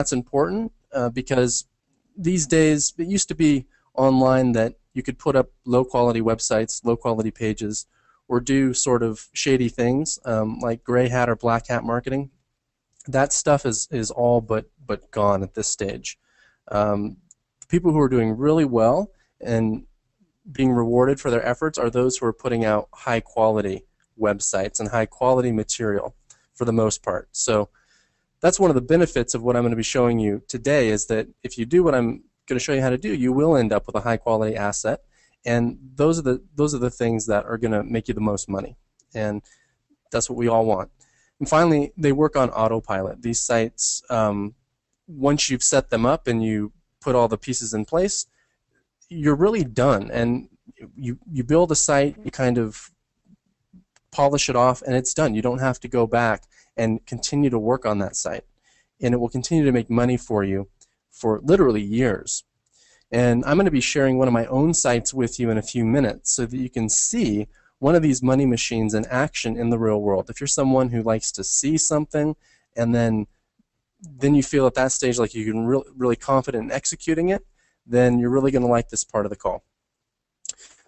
that's important because these days it used to be online that you could put up low quality websites, low quality pages, or do sort of shady things like gray hat or black hat marketing. That stuff is all but gone at this stage. People who are doing really well and being rewarded for their efforts are those who are putting out high quality websites and high quality material for the most part. So that's one of the benefits of what I'm going to be showing you today, is that if you do what I'm going to show you how to do, you will end up with a high quality asset, and those are the things that are going to make you the most money, and that's what we all want. And finally, they work on autopilot. These sites, once you've set them up and you put all the pieces in place, you're really done. And you build a site, you kind of polish it off, and it's done. You don't have to go back and continue to work on that site. And it will continue to make money for you for literally years. And I'm going to be sharing one of my own sites with you in a few minutes so that you can see one of these money machines in action in the real world. If you're someone who likes to see something and then you feel at that stage like you're really confident in executing it, then you're really going to like this part of the call.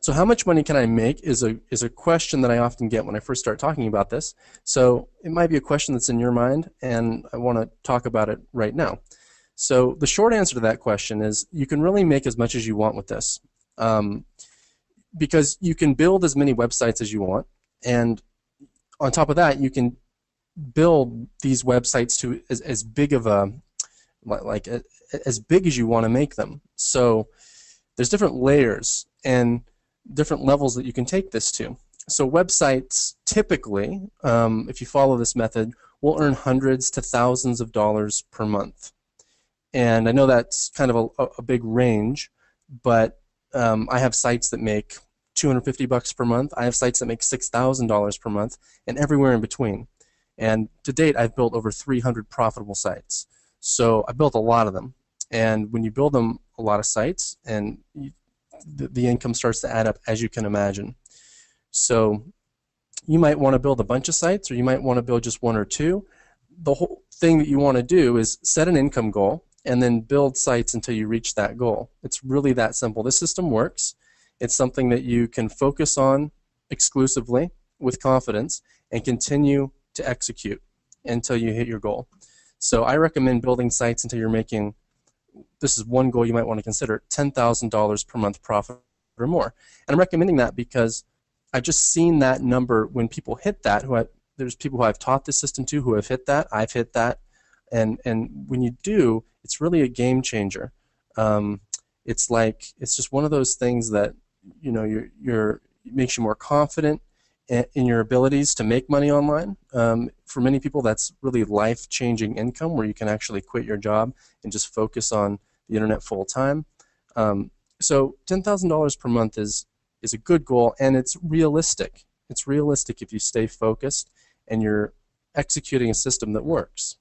So how much money can I make is a question that I often get when I first start talking about this. So it might be a question that's in your mind, and I want to talk about it right now. So the short answer to that question is you can really make as much as you want with this, because you can build as many websites as you want, and on top of that you can build these websites to as big of a as big as you want to make them. So there's different layers and different levels that you can take this to. So websites typically, if you follow this method, will earn hundreds to thousands of dollars per month. And I know that's kind of a big range, but I have sites that make $250 per month. I have sites that make $6,000 per month, and everywhere in between. And to date, I've built over 300 profitable sites. So I built a lot of them. And when you build them a lot of sites, and the income starts to add up, as you can imagine. So you might want to build a bunch of sites, or you might want to build just one or two. The whole thing that you want to do is set an income goal and then build sites until you reach that goal. It's really that simple. This system works. It's something that you can focus on exclusively with confidence and continue to execute until you hit your goal. So I recommend building sites until you're making, this is one goal you might want to consider, $10,000 per month profit or more. And I'm recommending that because I've just seen that number when people hit that. There's people who I've taught this system to who have hit that. I've hit that. And when you do, it's really a game changer. It's just one of those things that it makes you more confident in your abilities to make money online. For many people, that's really life-changing income where you can actually quit your job and just focus on the internet full time. So $10,000 per month is a good goal, and it's realistic. It's realistic if you stay focused and you're executing a system that works.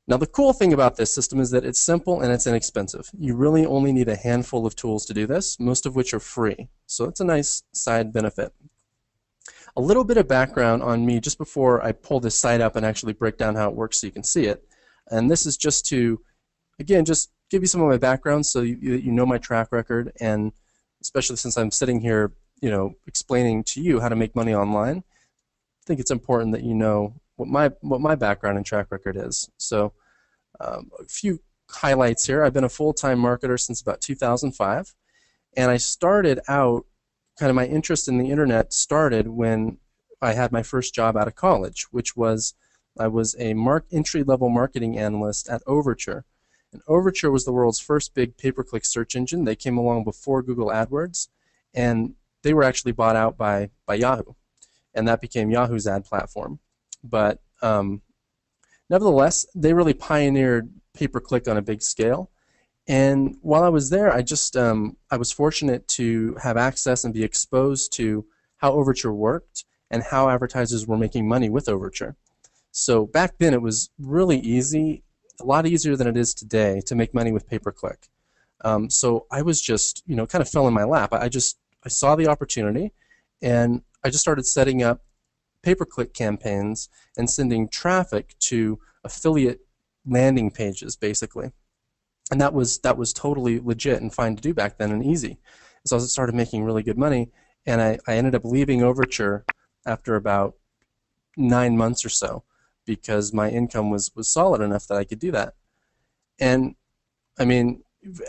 Now the cool thing about this system is that it's simple and it's inexpensive. You really only need a handful of tools to do this, most of which are free. So it's a nice side benefit. A little bit of background on me just before I pull this site up and actually break down how it works so you can see it. And this is just to, again, just give you some of my background so you know my track record, and especially since I'm sitting here, explaining to you how to make money online, I think it's important that you know what my background and track record is. So a few highlights here. I've been a full-time marketer since about 2005, and I started out, kind of my interest in the internet started when I had my first job out of college, which was I was a entry-level marketing analyst at Overture. And Overture was the world's first big pay-per-click search engine. They came along before Google AdWords, and they were actually bought out by Yahoo, and that became Yahoo's ad platform. But nevertheless, they really pioneered pay-per-click on a big scale. And while I was there, I was fortunate to have access and be exposed to how Overture worked and how advertisers were making money with Overture. So back then, it was really easy, a lot easier than it is today, to make money with pay-per-click. So I was just, kind of fell in my lap. I saw the opportunity, and I just started setting up pay-per-click campaigns and sending traffic to affiliate landing pages basically, and that was totally legit and fine to do back then and easy. So I started making really good money, and I ended up leaving Overture after about 9 months or so because my income was solid enough that I could do that. And I mean,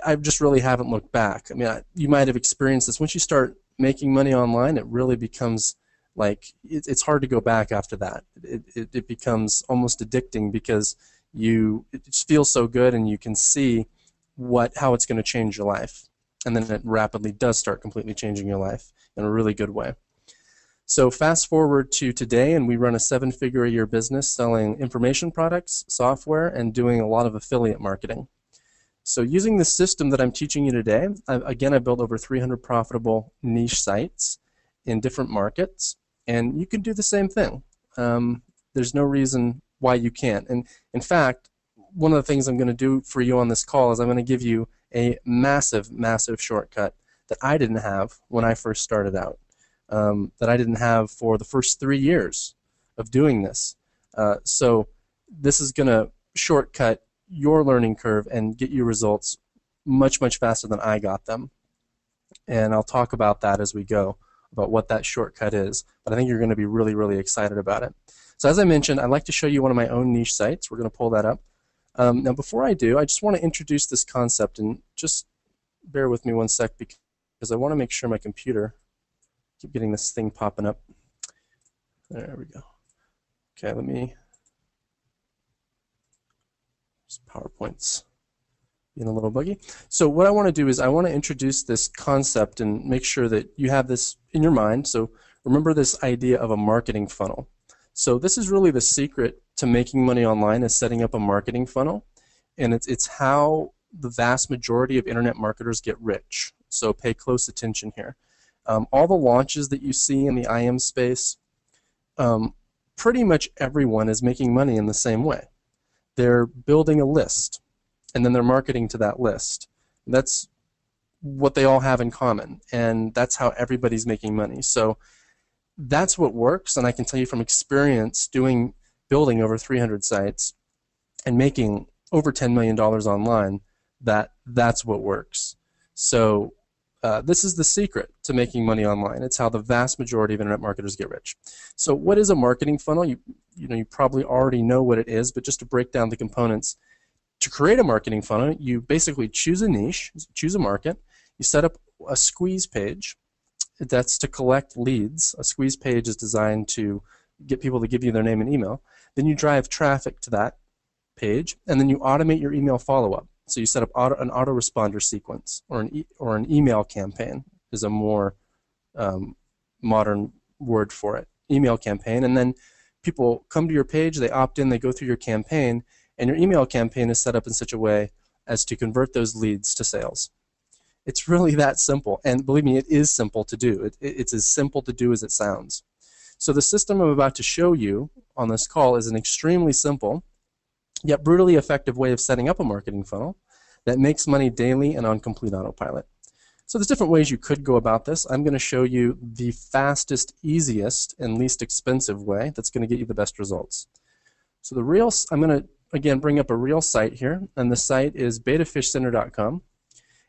I just really haven't looked back. I mean, you might have experienced this. Once you start making money online, it really becomes like it's hard to go back after that. It becomes almost addicting because it just feels so good, and you can see how it's going to change your life, and then it rapidly does start completely changing your life in a really good way. So fast forward to today, and we run a 7-figure-a-year business selling information products, software, and doing a lot of affiliate marketing. So using the system that I'm teaching you today, again, I built over 300 profitable niche sites in different markets, and you can do the same thing. There's no reason why you can't. And in fact, one of the things I'm going to do for you on this call is I'm going to give you a massive, massive shortcut that I didn't have when I first started out, that I didn't have for the first 3 years of doing this. So this is going to shortcut your learning curve and get you results much, much faster than I got them. And I'll talk about that as we go, about what that shortcut is. But I think you're going to be really, really excited about it. So as I mentioned, I'd like to show you one of my own niche sites. We're going to pull that up. Now before I do, I just want to introduce this concept, and just bear with me one sec because I want to make sure my computer, keep getting this thing popping up. There we go. Okay, let me, PowerPoint's being a little buggy. So what I want to do is I want to introduce this concept and make sure that you have this in your mind. So remember this idea of a marketing funnel. So this is really the secret to making money online, is setting up a marketing funnel, and it's how the vast majority of internet marketers get rich. So pay close attention here. All the launches that you see in the IM space, pretty much everyone is making money in the same way. They're building a list, and then they're marketing to that list. That's what they all have in common, and that's how everybody's making money. So that's what works, and I can tell you from experience building over 300 sites and making over $10 million online, that's what works. So this is the secret to making money online. It's how the vast majority of internet marketers get rich. So what is a marketing funnel? You probably already know what it is, but just to break down the components, to create a marketing funnel, you basically choose a niche, choose a market, you set up a squeeze page. That's to collect leads. A squeeze page is designed to get people to give you their name and email. Then you drive traffic to that page, and then you automate your email follow-up. So you set up an autoresponder sequence, or an email campaign is a more modern word for it. Email campaign, and then people come to your page, they opt in, they go through your campaign, and your email campaign is set up in such a way as to convert those leads to sales. It's really that simple, and believe me, it is simple to do. It's as simple to do as it sounds. So the system I'm about to show you on this call is an extremely simple, yet brutally effective way of setting up a marketing funnel that makes money daily and on complete autopilot. So there's different ways you could go about this. I'm going to show you the fastest, easiest, and least expensive way that's going to get you the best results. So I'm going to, again, bring up a real site here, and the site is betafishcenter.com.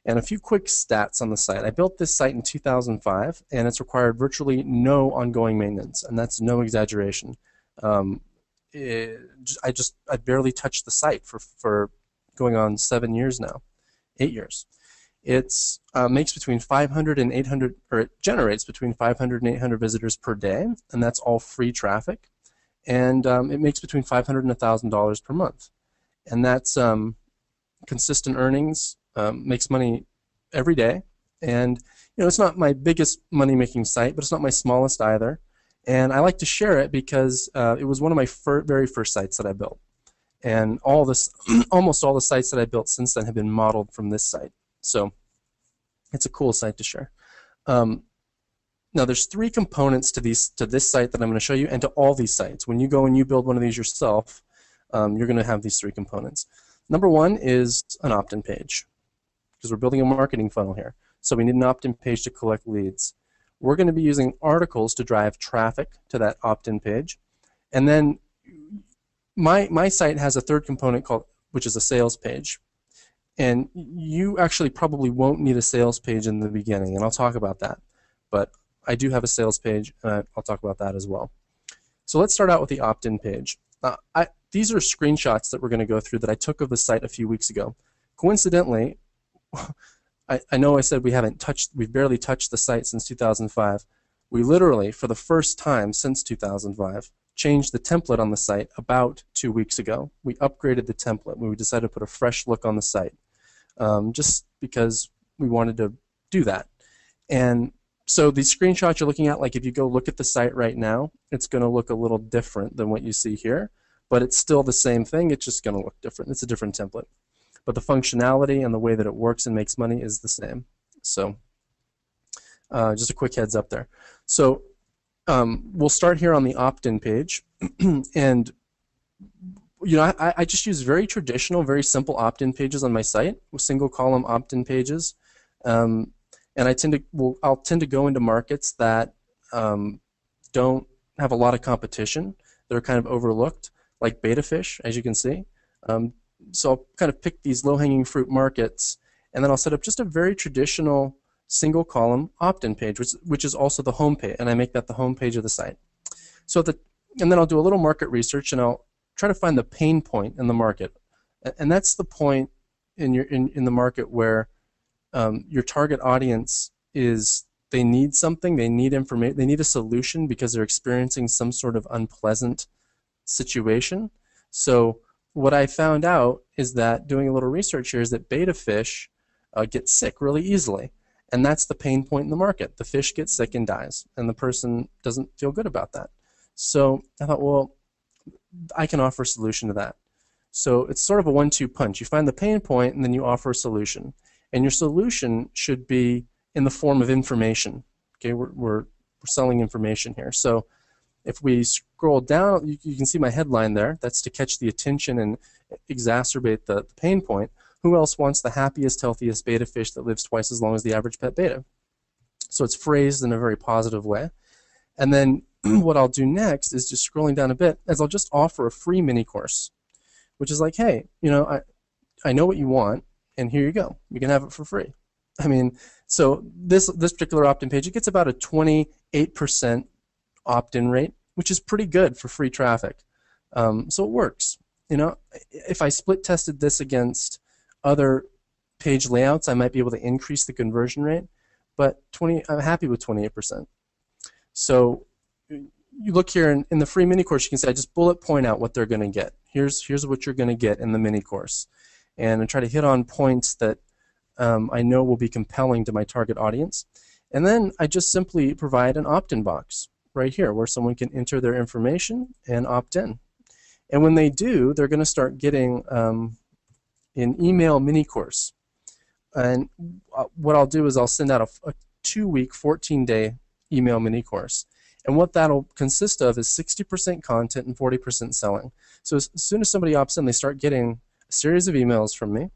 And a few quick stats on the site. I built this site in 2005, and it's required virtually no ongoing maintenance, and that's no exaggeration. I barely touched the site for going on 7 years now, 8 years. It's makes between 500 and 800, or it generates between 500 and 800 visitors per day, and that's all free traffic. And it makes between $500 and $1,000 per month, and that's consistent earnings. Makes money every day, and it's not my biggest money-making site, but it's not my smallest either. And I like to share it because it was one of my very first sites that I built, and almost all the sites that I built since then have been modeled from this site. So it's a cool site to share. Now there's 3 components to this site that I'm going to show you, and to all these sites. When you go and you build one of these yourself, you're going to have these 3 components. Number 1 is an opt-in page, because we're building a marketing funnel here. So we need an opt-in page to collect leads. We're going to be using articles to drive traffic to that opt-in page. And then my site has a third component called which is a sales page. And you actually probably won't need a sales page in the beginning, and I'll talk about that. But I do have a sales page, and I'll talk about that as well. So let's start out with the opt-in page. These are screenshots that we're going to go through that I took of the site a few weeks ago. Coincidentally, I know I said we've barely touched the site since 2005. We literally, for the first time since 2005, changed the template on the site about 2 weeks ago. We upgraded the template. We decided to put a fresh look on the site, just because we wanted to do that. And so these screenshots you're looking at, like if you go look at the site right now, it's going to look a little different than what you see here, but it's still the same thing. It's just going to look different. It's a different template. But the functionality and the way that it works and makes money is the same. So just a quick heads up there. So we'll start here on the opt-in page. And I just use very traditional, very simple opt-in pages on my site with single column opt-in pages. And I'll tend to go into markets that don't have a lot of competition. They're kind of overlooked, like beta fish, as you can see. So I'll kind of pick these low-hanging fruit markets, and then I'll set up just a very traditional single column opt-in page, which is also the home page, and I make that the home page of the site. So and then I'll do a little market research, and I'll try to find the pain point in the market, and that's the point in the market where your target audience they need something, they need information, they need a solution because they're experiencing some sort of unpleasant situation. So what I found out is that doing a little research here is that beta fish get sick really easily, and that's the pain point in the market. The fish gets sick and dies, and the person doesn't feel good about that. So I thought, well, I can offer a solution to that. So it's sort of a 1-2 punch. You find the pain point, and then you offer a solution. And your solution should be in the form of information. Okay, we're selling information here. So if we scroll down, you can see my headline there. That's to catch the attention and exacerbate the pain point. Who else wants the happiest, healthiest beta fish that lives twice as long as the average pet beta? So it's phrased in a very positive way. And then what I'll do next is just scrolling down a bit, is I'll just offer a free mini course, which is like, hey, I know what you want, and here you go. You can have it for free. I mean, so this particular opt-in page, it gets about a 28% opt-in rate, which is pretty good for free traffic. So it works. If I split tested this against other page layouts, I might be able to increase the conversion rate, but I'm happy with 28%. So you look here in the free mini course, you can say I just bullet point out what they're going to get. Here's what you're going to get in the mini course, and I try to hit on points that I know will be compelling to my target audience. And then I just simply provide an opt-in box right here where someone can enter their information and opt in. And when they do, they're going to start getting an email mini course. And what I'll do is I'll send out a 2-week, 14-day email mini course. And what that'll consist of is 60% content and 40% selling. So as soon as somebody opts in, they start getting a series of emails from me.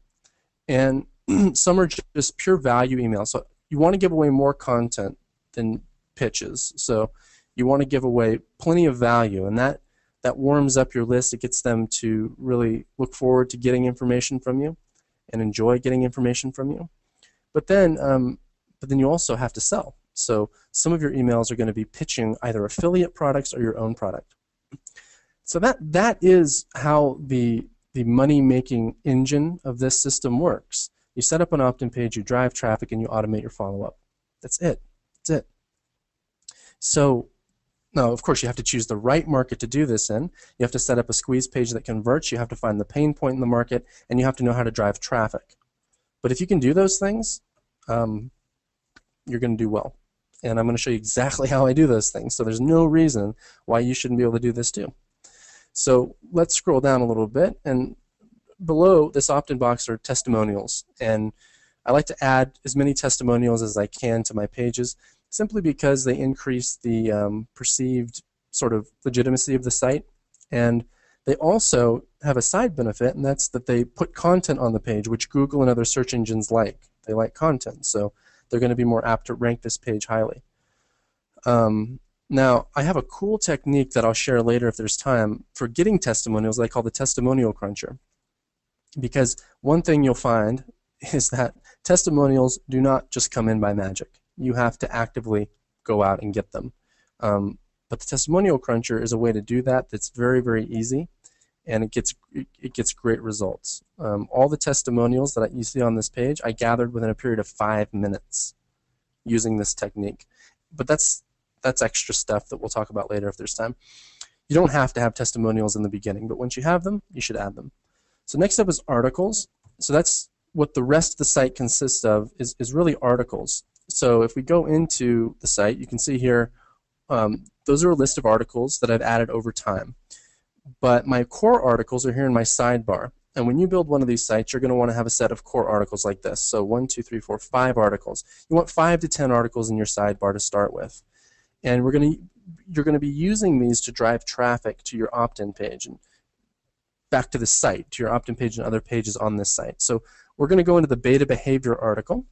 And some are just pure value emails. So you want to give away more content than pitches. So you want to give away plenty of value, and that warms up your list. It gets them to really look forward to getting information from you and enjoy getting information from you. But then you also have to sell. So some of your emails are going to be pitching either affiliate products or your own product. So that is how the money-making engine of this system works. You set up an opt-in page, you drive traffic, and you automate your follow-up. That's it. That's it. So now, of course, you have to choose the right market to do this in. You have to set up a squeeze page that converts. You have to find the pain point in the market, and you have to know how to drive traffic. But if you can do those things, you're going to do well. And I'm going to show you exactly how I do those things. So there's no reason why you shouldn't be able to do this too. So let's scroll down a little bit, and below this opt-in box are testimonials. And I like to add as many testimonials as I can to my pages, simply because they increase the perceived sort of legitimacy of the site. And they also have a side benefit, and that's that they put content on the page, which Google and other search engines like. They like content, so they're going to be more apt to rank this page highly. Now, I have a cool technique that I'll share later if there's time for getting testimonials that I call the testimonial cruncher. Because one thing you'll find is that testimonials do not just come in by magic. You have to actively go out and get them. But the testimonial cruncher is a way to do that that's very, very easy, and it gets great results. All the testimonials that you see on this page I gathered within a period of 5 minutes using this technique. But that's extra stuff that we'll talk about later if there's time. You don't have to have testimonials in the beginning, but once you have them, you should add them. So next up is articles. So that's what the rest of the site consists of, is really articles. So if we go into the site, you can see here, those are a list of articles that I've added over time. But my core articles are here in my sidebar. And when you build one of these sites, you're going to want to have a set of core articles like this. So 1, 2, 3, 4, 5 articles. You want 5 to 10 articles in your sidebar to start with. And you're going to be using these to drive traffic to your opt-in page and back to the site, to your opt-in page and other pages on this site. So we're going to go into the beta behavior article.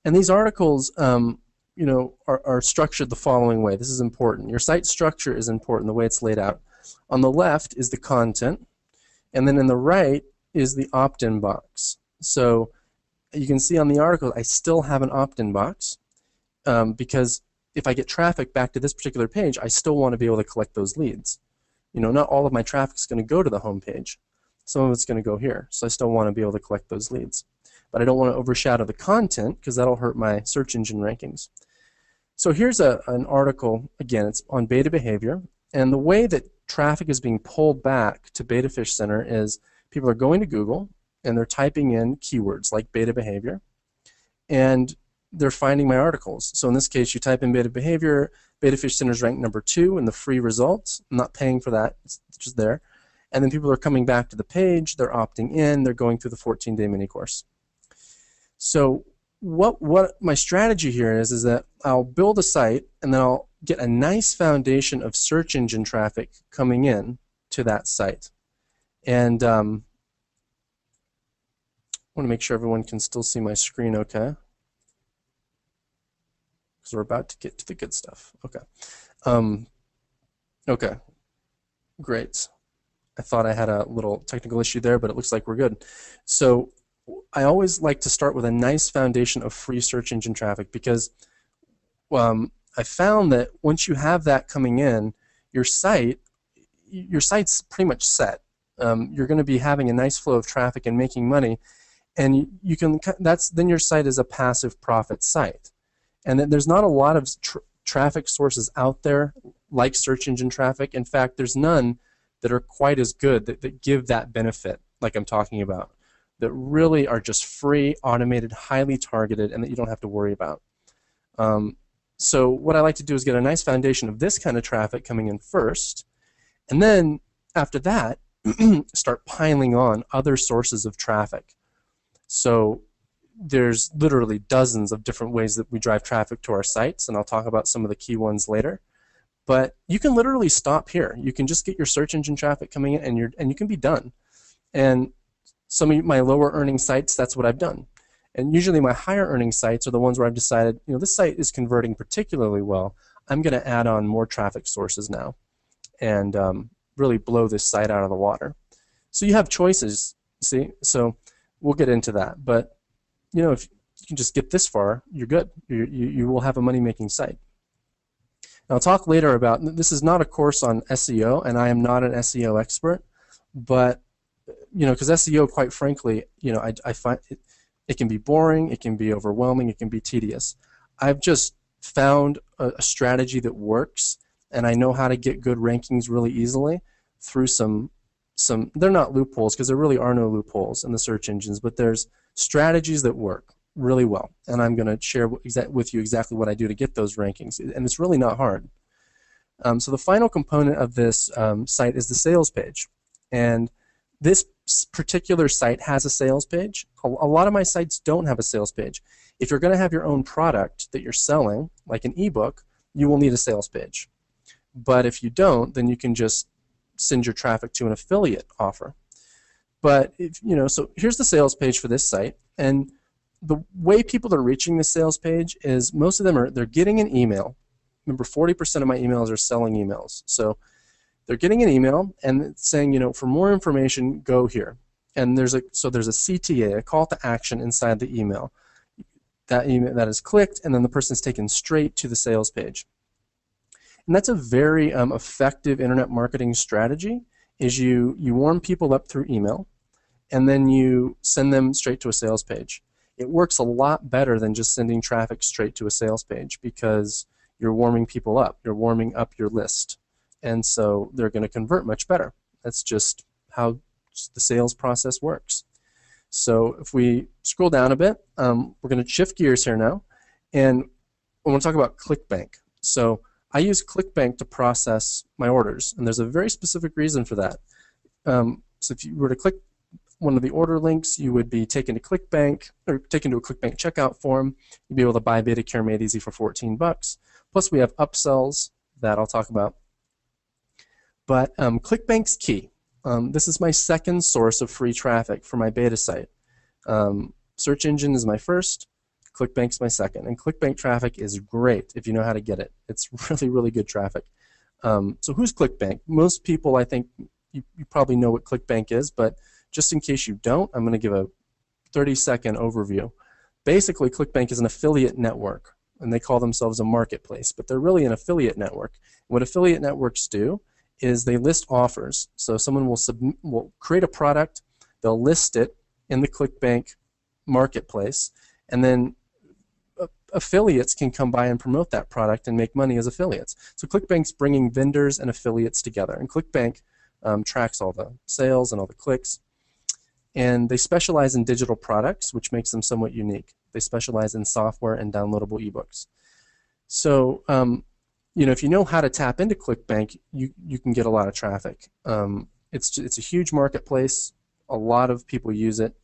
And these articles are structured the following way. This is important. Your site structure is important, the way it's laid out. On the left is the content, and then in the right is the opt-in box. So you can see on the article I still have an opt-in box because if I get traffic back to this particular page, I still want to be able to collect those leads. Not all of my traffic is going to go to the home page. Some of it's going to go here, so I still want to be able to collect those leads. But I don't want to overshadow the content because that'll hurt my search engine rankings. So here's an article, again, it's on beta behavior, and the way that traffic is being pulled back to Beta Fish Center is people are going to Google and they're typing in keywords like beta behavior, and they're finding my articles. So in this case, you type in beta behavior, Beta Fish Center is ranked number 2 in the free results. I'm not paying for that, it's just there. And then people are coming back to the page, they're opting in, they're going through the 14-day mini course. So what my strategy here is that I'll build a site and then I'll get a nice foundation of search engine traffic coming in to that site. And I want to make sure everyone can still see my screen okay, because we're about to get to the good stuff. Okay. Okay. Great. I thought I had a little technical issue there, but it looks like we're good. So I always like to start with a nice foundation of free search engine traffic because I found that once you have that coming in, your site's pretty much set. You're going to be having a nice flow of traffic and making money, and then your site is a passive profit site. And then there's not a lot of traffic sources out there like search engine traffic. In fact, there's none that are quite as good that give that benefit like I'm talking about, that really are just free, automated, highly targeted, and that you don't have to worry about. So what I like to do is get a nice foundation of this kind of traffic coming in first, and then after that, start piling on other sources of traffic. So there's literally dozens of different ways that we drive traffic to our sites, and I'll talk about some of the key ones later. But you can literally stop here. You can just get your search engine traffic coming in, and you can be done. And some of my lower earning sites, that's what I've done. And usually my higher earning sites are the ones where I've decided, this site is converting particularly well. I'm going to add on more traffic sources now and really blow this site out of the water. So you have choices, see? So we'll get into that. But if you can just get this far, you're good. You will have a money-making site. Now, I'll talk later about, this is not a course on SEO, and I am not an SEO expert, but because SEO, quite frankly, I find it can be boring, it can be overwhelming, it can be tedious. I've just found a strategy that works, and I know how to get good rankings really easily through some they're not loopholes because there really are no loopholes in the search engines, but there's strategies that work really well, and I'm going to share with you exactly what I do to get those rankings, and it's really not hard. So the final component of this site is the sales page, and this particular site has a sales page. A lot of my sites don't have a sales page. If you're going to have your own product that you're selling, like an ebook, you will need a sales page. But if you don't, then you can just send your traffic to an affiliate offer. But so here's the sales page for this site, and the way people are reaching the sales page is most of them they're getting an email. Remember, 40% of my emails are selling emails. So they're getting an email and it's saying, for more information, go here. and there's a CTA, a call to action inside the email. That email that is clicked, and then the person's taken straight to the sales page. And that's a very effective internet marketing strategy. Is you warm people up through email, and then you send them straight to a sales page. It works a lot better than just sending traffic straight to a sales page because you're warming people up. You're warming up your list, and so they're going to convert much better. That's just how the sales process works. So if we scroll down a bit, we're going to shift gears here now, and I want to talk about ClickBank. So I use ClickBank to process my orders, and there's a very specific reason for that. So if you were to click one of the order links, you would be taken to ClickBank, or taken to a ClickBank checkout form. You'd be able to buy BetaCare Made Easy for $14. Plus we have upsells that I'll talk about. But ClickBank's key. This is my second source of free traffic for my beta site. Search engine is my first, ClickBank's my second. And ClickBank traffic is great if you know how to get it. It's really, really good traffic. So who's ClickBank? Most people, I think, you probably know what ClickBank is, but just in case you don't, I'm going to give a 30-second overview. Basically, ClickBank is an affiliate network, and they call themselves a marketplace, but they're really an affiliate network. And what affiliate networks do is they list offers. So someone will create a product, they'll list it in the ClickBank marketplace, and then affiliates can come by and promote that product and make money as affiliates. So ClickBank's bringing vendors and affiliates together, and ClickBank tracks all the sales and all the clicks. And they specialize in digital products, which makes them somewhat unique. They specialize in software and downloadable ebooks. So if you know how to tap into ClickBank, you can get a lot of traffic. It's a huge marketplace. A lot of people use it,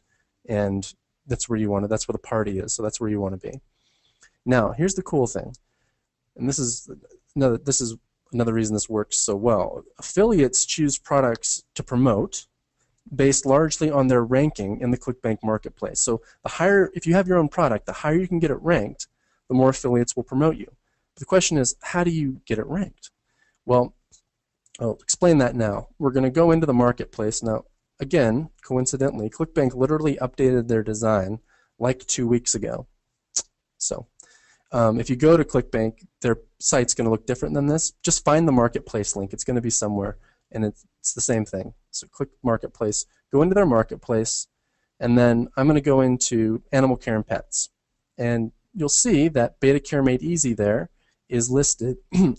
and that's where you want to. That's where the party is. So that's where you want to be. Now, here's the cool thing, and this is another reason this works so well. Affiliates choose products to promote based largely on their ranking in the ClickBank marketplace. So the higher, if you have your own product, the higher you can get it ranked, the more affiliates will promote you. But the question is, how do you get it ranked? Well, I'll explain that now. We're going to go into the marketplace. Now, again, coincidentally, ClickBank literally updated their design like 2 weeks ago. So if you go to ClickBank, their site's going to look different than this. Just find the marketplace link. It's going to be somewhere, and it's the same thing. So click marketplace, go into their marketplace, and then I'm going to go into animal care and pets. And you'll see that BetaCare Made Easy there is listed in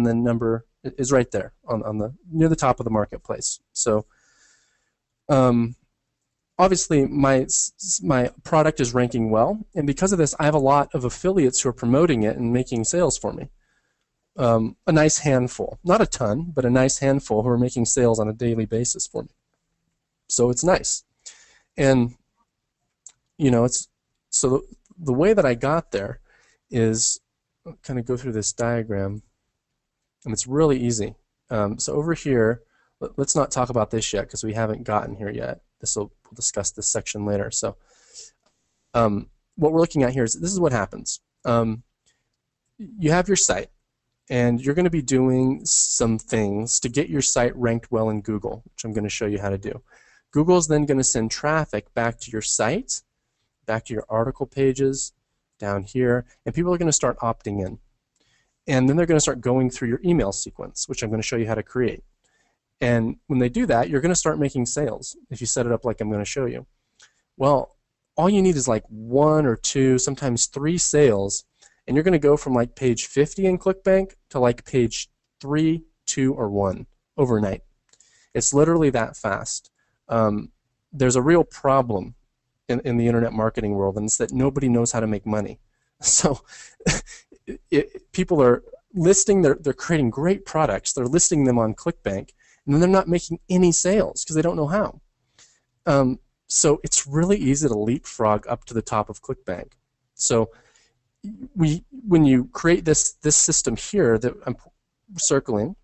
the number, is right there on the near the top of the marketplace. So obviously my product is ranking well, and because of this I have a lot of affiliates who are promoting it and making sales for me. A nice handful, not a ton, but a nice handful who are making sales on a daily basis for me. So it's nice. And it's so the way that I got there is kind of go through this diagram, and it's really easy. So over here, let's not talk about this yet because we haven't gotten here yet. We'll discuss this section later. So what we're looking at here is this is what happens. You have your site, and you're going to be doing some things to get your site ranked well in Google, which I'm going to show you how to do. Google is then going to send traffic back to your site, back to your article pages, down here, and people are going to start opting in. And then they're going to start going through your email sequence, which I'm going to show you how to create. And when they do that, you're going to start making sales if you set it up like I'm going to show you. Well, all you need is like 1 or 2, sometimes 3 sales, and you're going to go from like page 50 in ClickBank to like page 3, 2, or 1 overnight. It's literally that fast. There's a real problem in the internet marketing world, and it's that nobody knows how to make money. So people are listing, they're creating great products, they're listing them on ClickBank, and then they're not making any sales because they don't know how. So it's really easy to leapfrog up to the top of ClickBank. So when you create this system here that I'm circling,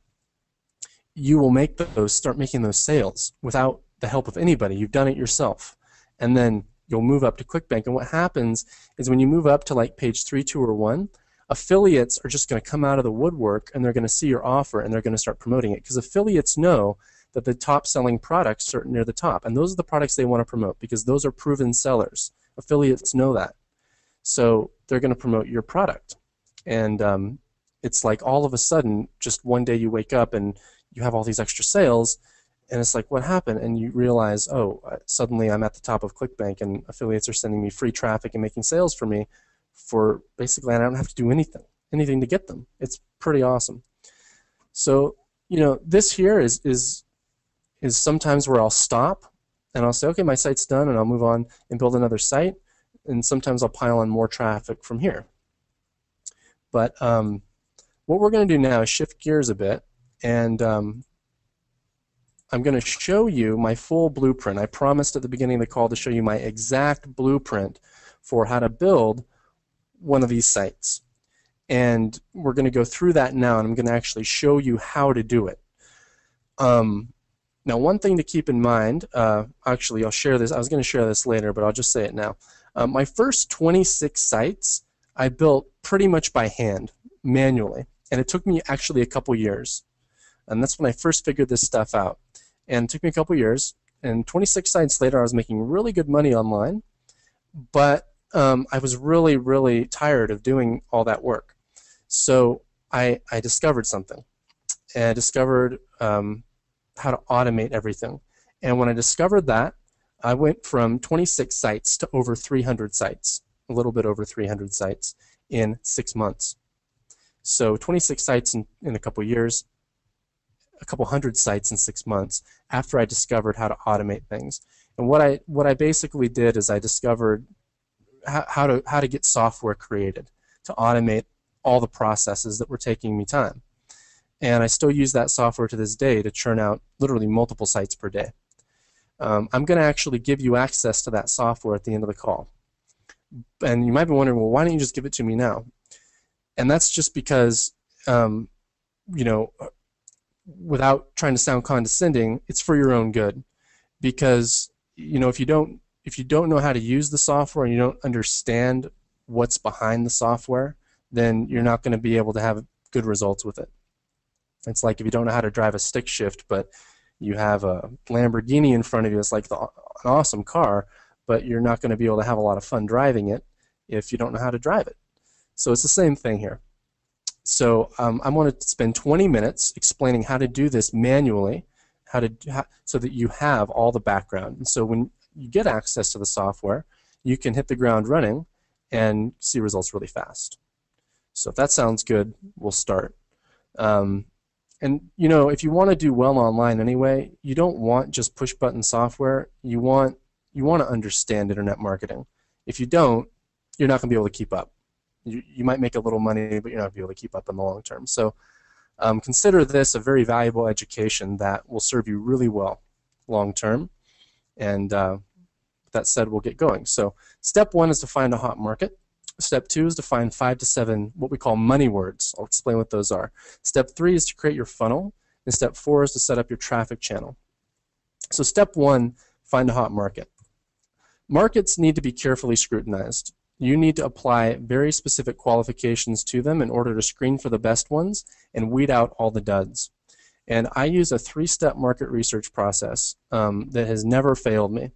you will start making those sales without the help of anybody. You've done it yourself. And then you'll move up to ClickBank, and what happens is when you move up to like page 3, 2, or 1, affiliates are just going to come out of the woodwork, and they're going to see your offer, and they're going to start promoting it, because affiliates know that the top selling products are near the top, and those are the products they want to promote because those are proven sellers. Affiliates know that. So they're going to promote your product. And it's like all of a sudden, just one day you wake up and you have all these extra sales, and it's like, what happened? And you realize, oh, suddenly I'm at the top of ClickBank and affiliates are sending me free traffic and making sales for me for basically I don't have to do anything to get them. It's pretty awesome. So, this here is sometimes where I'll stop and I'll say, okay, my site's done, and I'll move on and build another site. And sometimes I'll pile on more traffic from here. But what we're going to do now is shift gears a bit, and I'm going to show you my full blueprint. I promised at the beginning of the call to show you my exact blueprint for how to build one of these sites. And we're going to go through that now, and I'm going to actually show you how to do it. Now, one thing to keep in mind, actually, I'll share this. I was going to share this later, but I'll just say it now. My first 26 sites I built pretty much by hand, manually, and it took me actually a couple years. And that's when I first figured this stuff out. And it took me a couple years, and 26 sites later I was making really good money online, but I was really, really tired of doing all that work. So I discovered something, and I discovered how to automate everything. And when I discovered that, I went from 26 sites to over 300 sites, a little bit over 300 sites in 6 months. So 26 sites in a couple years, a couple hundred sites in 6 months after I discovered how to automate things. And what I basically did is I discovered how to get software created to automate all the processes that were taking me time. And I still use that software to this day to churn out literally multiple sites per day. I'm going to actually give you access to that software at the end of the call. And you might be wondering, well, why don't you just give it to me now? And that's just because, without trying to sound condescending, it's for your own good. Because, if you don't know how to use the software and you don't understand what's behind the software, then you're not going to be able to have good results with it. It's like if you don't know how to drive a stick shift, but you have a Lamborghini in front of you. It's like an awesome car, but you're not going to be able to have a lot of fun driving it if you don't know how to drive it. So it's the same thing here. So I want to spend 20 minutes explaining how to do this manually, so that you have all the background. And so when you get access to the software, you can hit the ground running and see results really fast. So if that sounds good, we'll start. And if you want to do well online anyway, you don't want just push-button software. You want to understand internet marketing. If you don't, you're not going to be able to keep up. You might make a little money, but you're not going to be able to keep up in the long term. So consider this a very valuable education that will serve you really well long term. And with that said, we'll get going. So step 1 is to find a hot market. Step 2 is to find 5 to 7 what we call money words. I'll explain what those are. Step 3 is to create your funnel. And step 4 is to set up your traffic channel. So step 1, find a hot market. Markets need to be carefully scrutinized. You need to apply very specific qualifications to them in order to screen for the best ones and weed out all the duds. And I use a 3-step market research process that has never failed me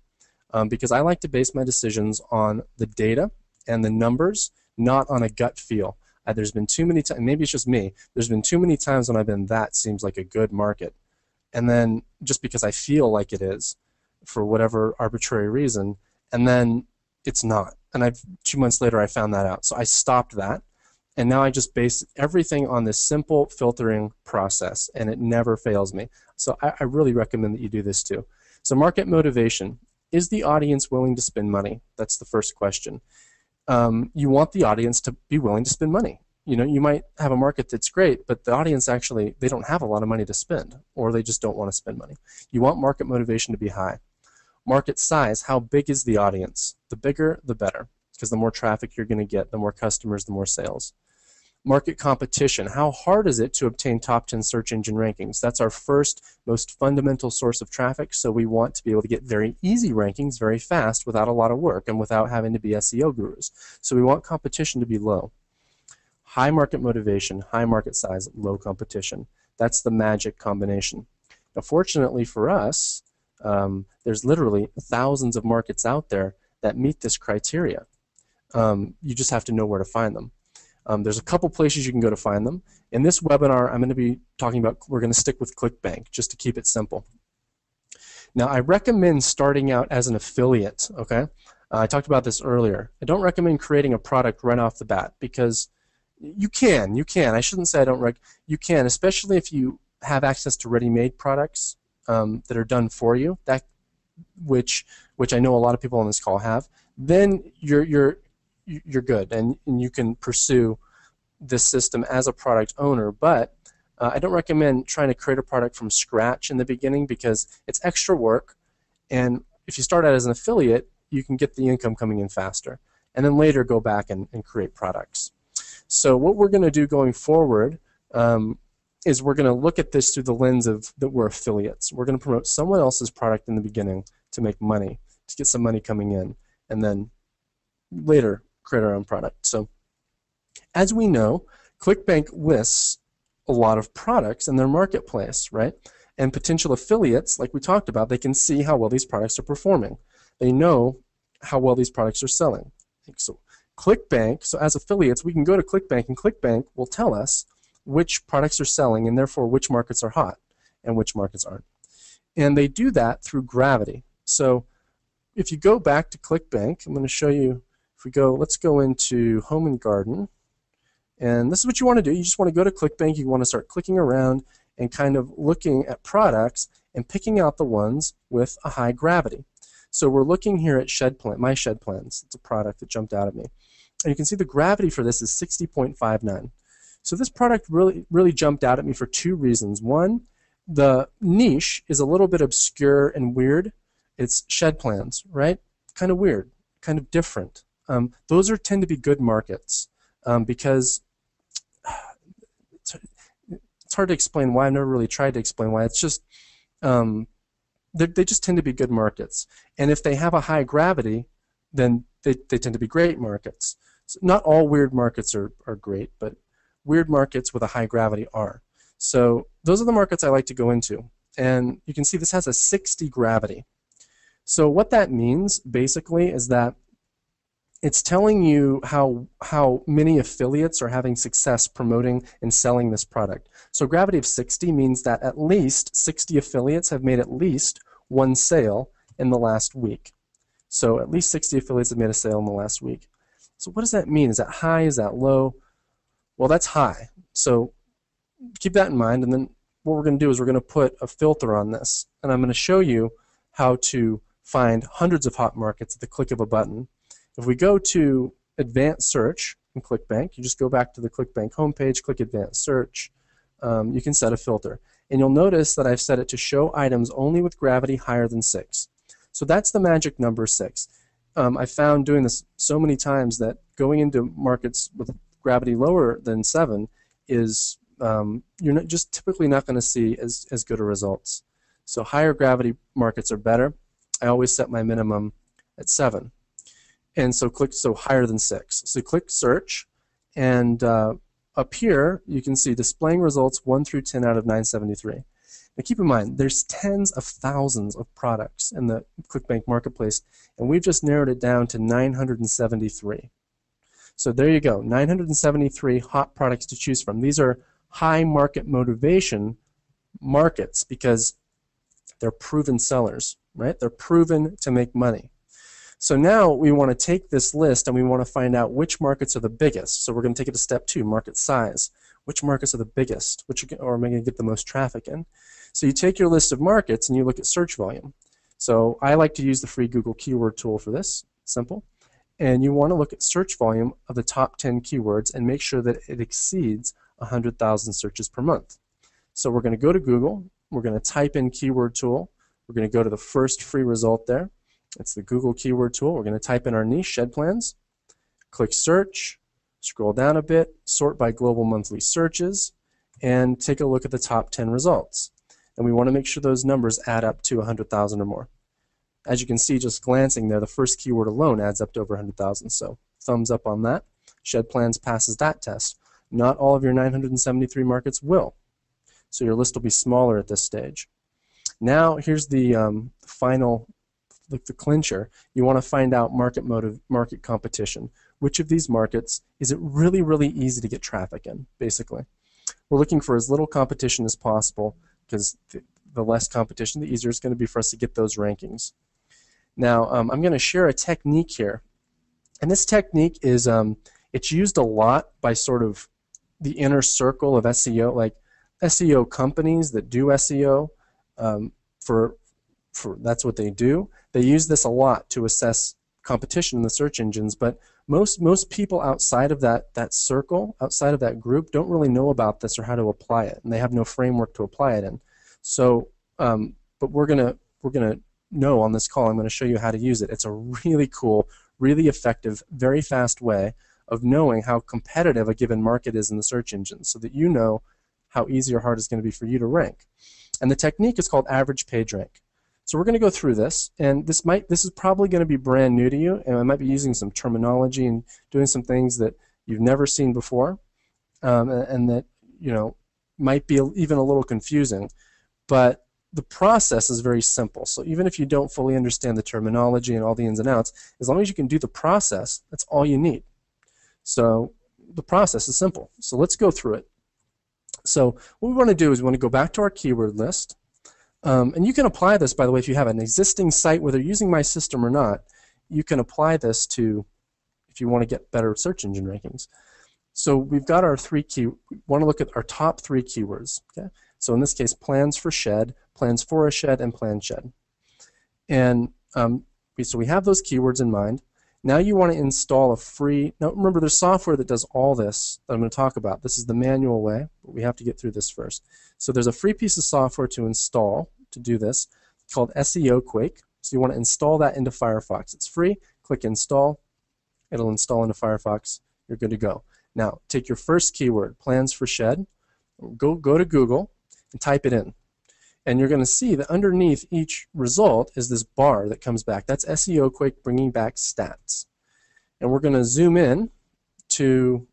because I like to base my decisions on the data and the numbers, not on a gut feel. There's been too many times, maybe it's just me, there's been too many times when I've been, that seems like a good market. And then just because I feel like it is, for whatever arbitrary reason, and then it's not. And 2 months later I found that out. So I stopped that, and now I just base everything on this simple filtering process, and it never fails me. So I really recommend that you do this too. So market motivation. Is the audience willing to spend money? That's the first question. You want the audience to be willing to spend money. You might have a market that's great, but the audience actually, they don't have a lot of money to spend, or they just don't want to spend money. You want market motivation to be high. Market size, how big is the audience? The bigger, the better, because the more traffic you're going to get, the more customers, the more sales. Market competition, how hard is it to obtain top 10 search engine rankings? That's our first, most fundamental source of traffic, so we want to be able to get very easy rankings very fast without a lot of work and without having to be SEO gurus. So we want competition to be low. High market motivation, high market size, low competition. That's the magic combination. Now, fortunately for us, there's literally thousands of markets out there that meet this criteria. You just have to know where to find them. There's a couple places you can go to find them. In this webinar, I'm going to be talking about, we're going to stick with ClickBank just to keep it simple. Now, I recommend starting out as an affiliate, okay? I talked about this earlier. I don't recommend creating a product right off the bat because you can. I shouldn't say I don't you can, especially if you have access to ready-made products that are done for you, which I know a lot of people on this call have. Then you're good, and you can pursue this system as a product owner. But I don't recommend trying to create a product from scratch in the beginning because it's extra work, and if you start out as an affiliate, you can get the income coming in faster, and then later go back and create products. So what we're going to do going forward is we're going to look at this through the lens of that we're affiliates. We're going to promote someone else's product in the beginning to make money, to get some money coming in, and then later create our own product. So as we know, ClickBank lists a lot of products in their marketplace, right? And potential affiliates, like we talked about, they can see how well these products are performing. They know how well these products are selling. So ClickBank, so as affiliates, we can go to ClickBank, and ClickBank will tell us which products are selling and therefore which markets are hot and which markets aren't. And they do that through gravity. So if you go back to ClickBank, I'm going to show you, if we go, let's go into Home and Garden. And this is what you want to do. You just want to go to ClickBank. You want to start clicking around and kind of looking at products and picking out the ones with a high gravity. So we're looking here at My Shed Plans. It's a product that jumped out at me. And you can see the gravity for this is 60.59. So this product really jumped out at me for two reasons. One, the niche is a little bit obscure and weird. It's shed plans, right? Kind of weird, kind of different. Those tend to be good markets because it's hard to explain why. I've never really tried to explain why. It's just they just tend to be good markets. And if they have a high gravity, then they tend to be great markets. So not all weird markets are great, but weird markets with a high gravity are. So those are the markets I like to go into. And you can see this has a 60 gravity. So what that means basically is that it's telling you how many affiliates are having success promoting and selling this product. So gravity of 60 means that at least 60 affiliates have made at least one sale in the last week. So at least 60 affiliates have made a sale in the last week. So what does that mean? Is that high? Is that low? Well, that's high. So keep that in mind, and then what we're going to do is we're going to put a filter on this, and I'm going to show you how to find hundreds of hot markets at the click of a button. If we go to Advanced Search in ClickBank, you just go back to the ClickBank homepage, click Advanced Search, you can set a filter. And you'll notice that I've set it to show items only with gravity higher than 6. So that's the magic number 6. I found doing this so many times that going into markets with gravity lower than 7 is you're just typically not going to see as good a results. So higher gravity markets are better. I always set my minimum at 7. And so higher than 6. So click Search, and up here you can see displaying results 1 through 10 out of 973. Now keep in mind, there's tens of thousands of products in the ClickBank marketplace, and we've just narrowed it down to 973. So there you go, 973 hot products to choose from. These are high market motivation markets because they're proven sellers, right? They're proven to make money. So now we want to take this list and we want to find out which markets are the biggest. So we're going to take it to step 2, market size. Which markets are the biggest? Which are going to get the most traffic in? So you take your list of markets and you look at search volume. So I like to use the free Google keyword tool for this. Simple. And you want to look at search volume of the top 10 keywords and make sure that it exceeds 100,000 searches per month. So we're going to go to Google. We're going to type in keyword tool. We're going to go to the first free result there. It's the Google keyword tool. We're going to type in our niche, shed plans. Click search. Scroll down a bit. Sort by global monthly searches. And take a look at the top 10 results. And we want to make sure those numbers add up to 100,000 or more. As you can see, just glancing there, the first keyword alone adds up to over 100,000. So thumbs up on that. Shed Plans passes that test. Not all of your 973 markets will. So your list will be smaller at this stage. Now here's the final, the clincher. You want to find out market competition. Which of these markets is it really, really easy to get traffic in, basically. We're looking for as little competition as possible, because the less competition, the easier it's going to be for us to get those rankings. Now, I'm going to share a technique here. And this technique is, it's used a lot by sort of the inner circle of SEO, like SEO companies that do SEO, that's what they do. They use this a lot to assess competition in the search engines, but most people outside of that circle, outside of that group, don't really know about this or how to apply it, and they have no framework to apply it in. So, but we're gonna know on this call. I'm going to show you how to use it. It's a really cool, really effective, very fast way of knowing how competitive a given market is in the search engine, so that you know how easy or hard it's going to be for you to rank. And the technique is called average page rank. So we're going to go through this, and this is probably going to be brand new to you, and I might be using some terminology and doing some things that you've never seen before, and that might be even a little confusing. But the process is very simple. So even if you don't fully understand the terminology and all the ins and outs, as long as you can do the process, that's all you need. So the process is simple. So let's go through it. So what we want to do is we want to go back to our keyword list. And you can apply this, by the way, if you have an existing site, whether you're using my system or not, you can apply this to, if you want to get better search engine rankings. So we've got our we want to look at our top 3 keywords. Okay? So in this case, plans for shed, plans for a shed, and planned shed. And so we have those keywords in mind. Now you want to install a free, now remember there's software that does all this that I'm going to talk about. This is the manual way, but we have to get through this first. So there's a free piece of software to install to do this called SEO Quake. So you want to install that into Firefox. It's free. Click install. It'll install into Firefox. You're good to go. Now take your first keyword, plans for shed, go to Google and type it in. And you're going to see that underneath each result is this bar that comes back. That's SEO Quake bringing back stats. And we're going to zoom in to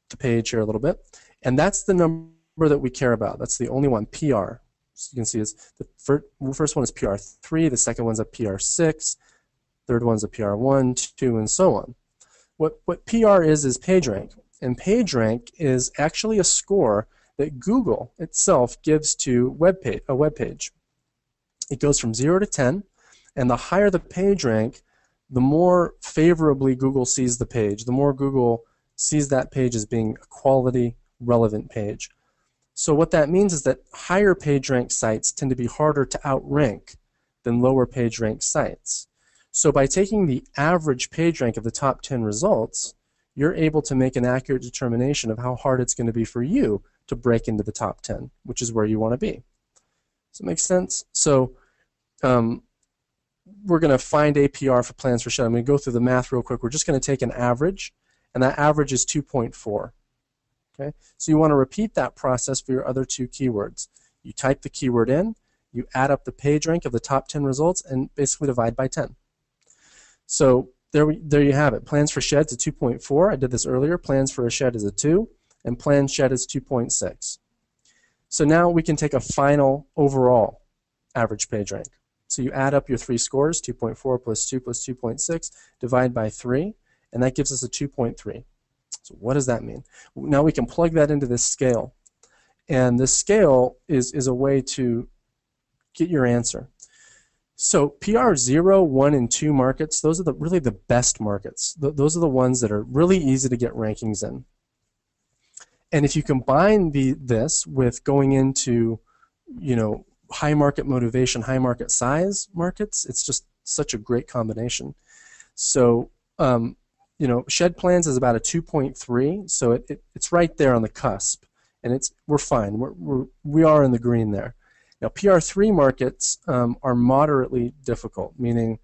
the page here a little bit. And that's the number that we care about. That's the only one, PR. So you can see is the first one is PR3, the second one's a PR6, third one's a PR1, 2, and so on. What PR is PageRank. And PageRank is actually a score that Google itself gives to a web page. It goes from 0 to 10, and the higher the page rank, the more favorably Google sees the page, the more Google sees that page as being a quality, relevant page. So what that means is that higher page rank sites tend to be harder to outrank than lower page rank sites. So by taking the average page rank of the top 10 results, you're able to make an accurate determination of how hard it's going to be for you to break into the top 10, which is where you want to be. Does that make sense? So we're going to find APR for plans for shed. I'm going to go through the math real quick. We're just going to take an average, and that average is 2.4. Okay? So you want to repeat that process for your other 2 keywords. You type the keyword in, you add up the page rank of the top 10 results, and basically divide by 10. So there you have it. Plans for sheds is 2.4. I did this earlier. Plans for a shed is a 2. And planned shed is 2.6. So now we can take a final overall average page rank. So you add up your 3 scores, 2.4 plus 2 plus 2.6, divide by 3, and that gives us a 2.3. So what does that mean? Now we can plug that into this scale. And this scale is a way to get your answer. So PR 0, 1, and 2 markets, those are really the best markets. Those are the ones that are really easy to get rankings in. And if you combine this with going into, high market motivation, high market size markets, it's just such a great combination. So, shed plans is about a 2.3, so it's right there on the cusp, and we're fine. We are in the green there. Now, PR3 markets are moderately difficult, meaning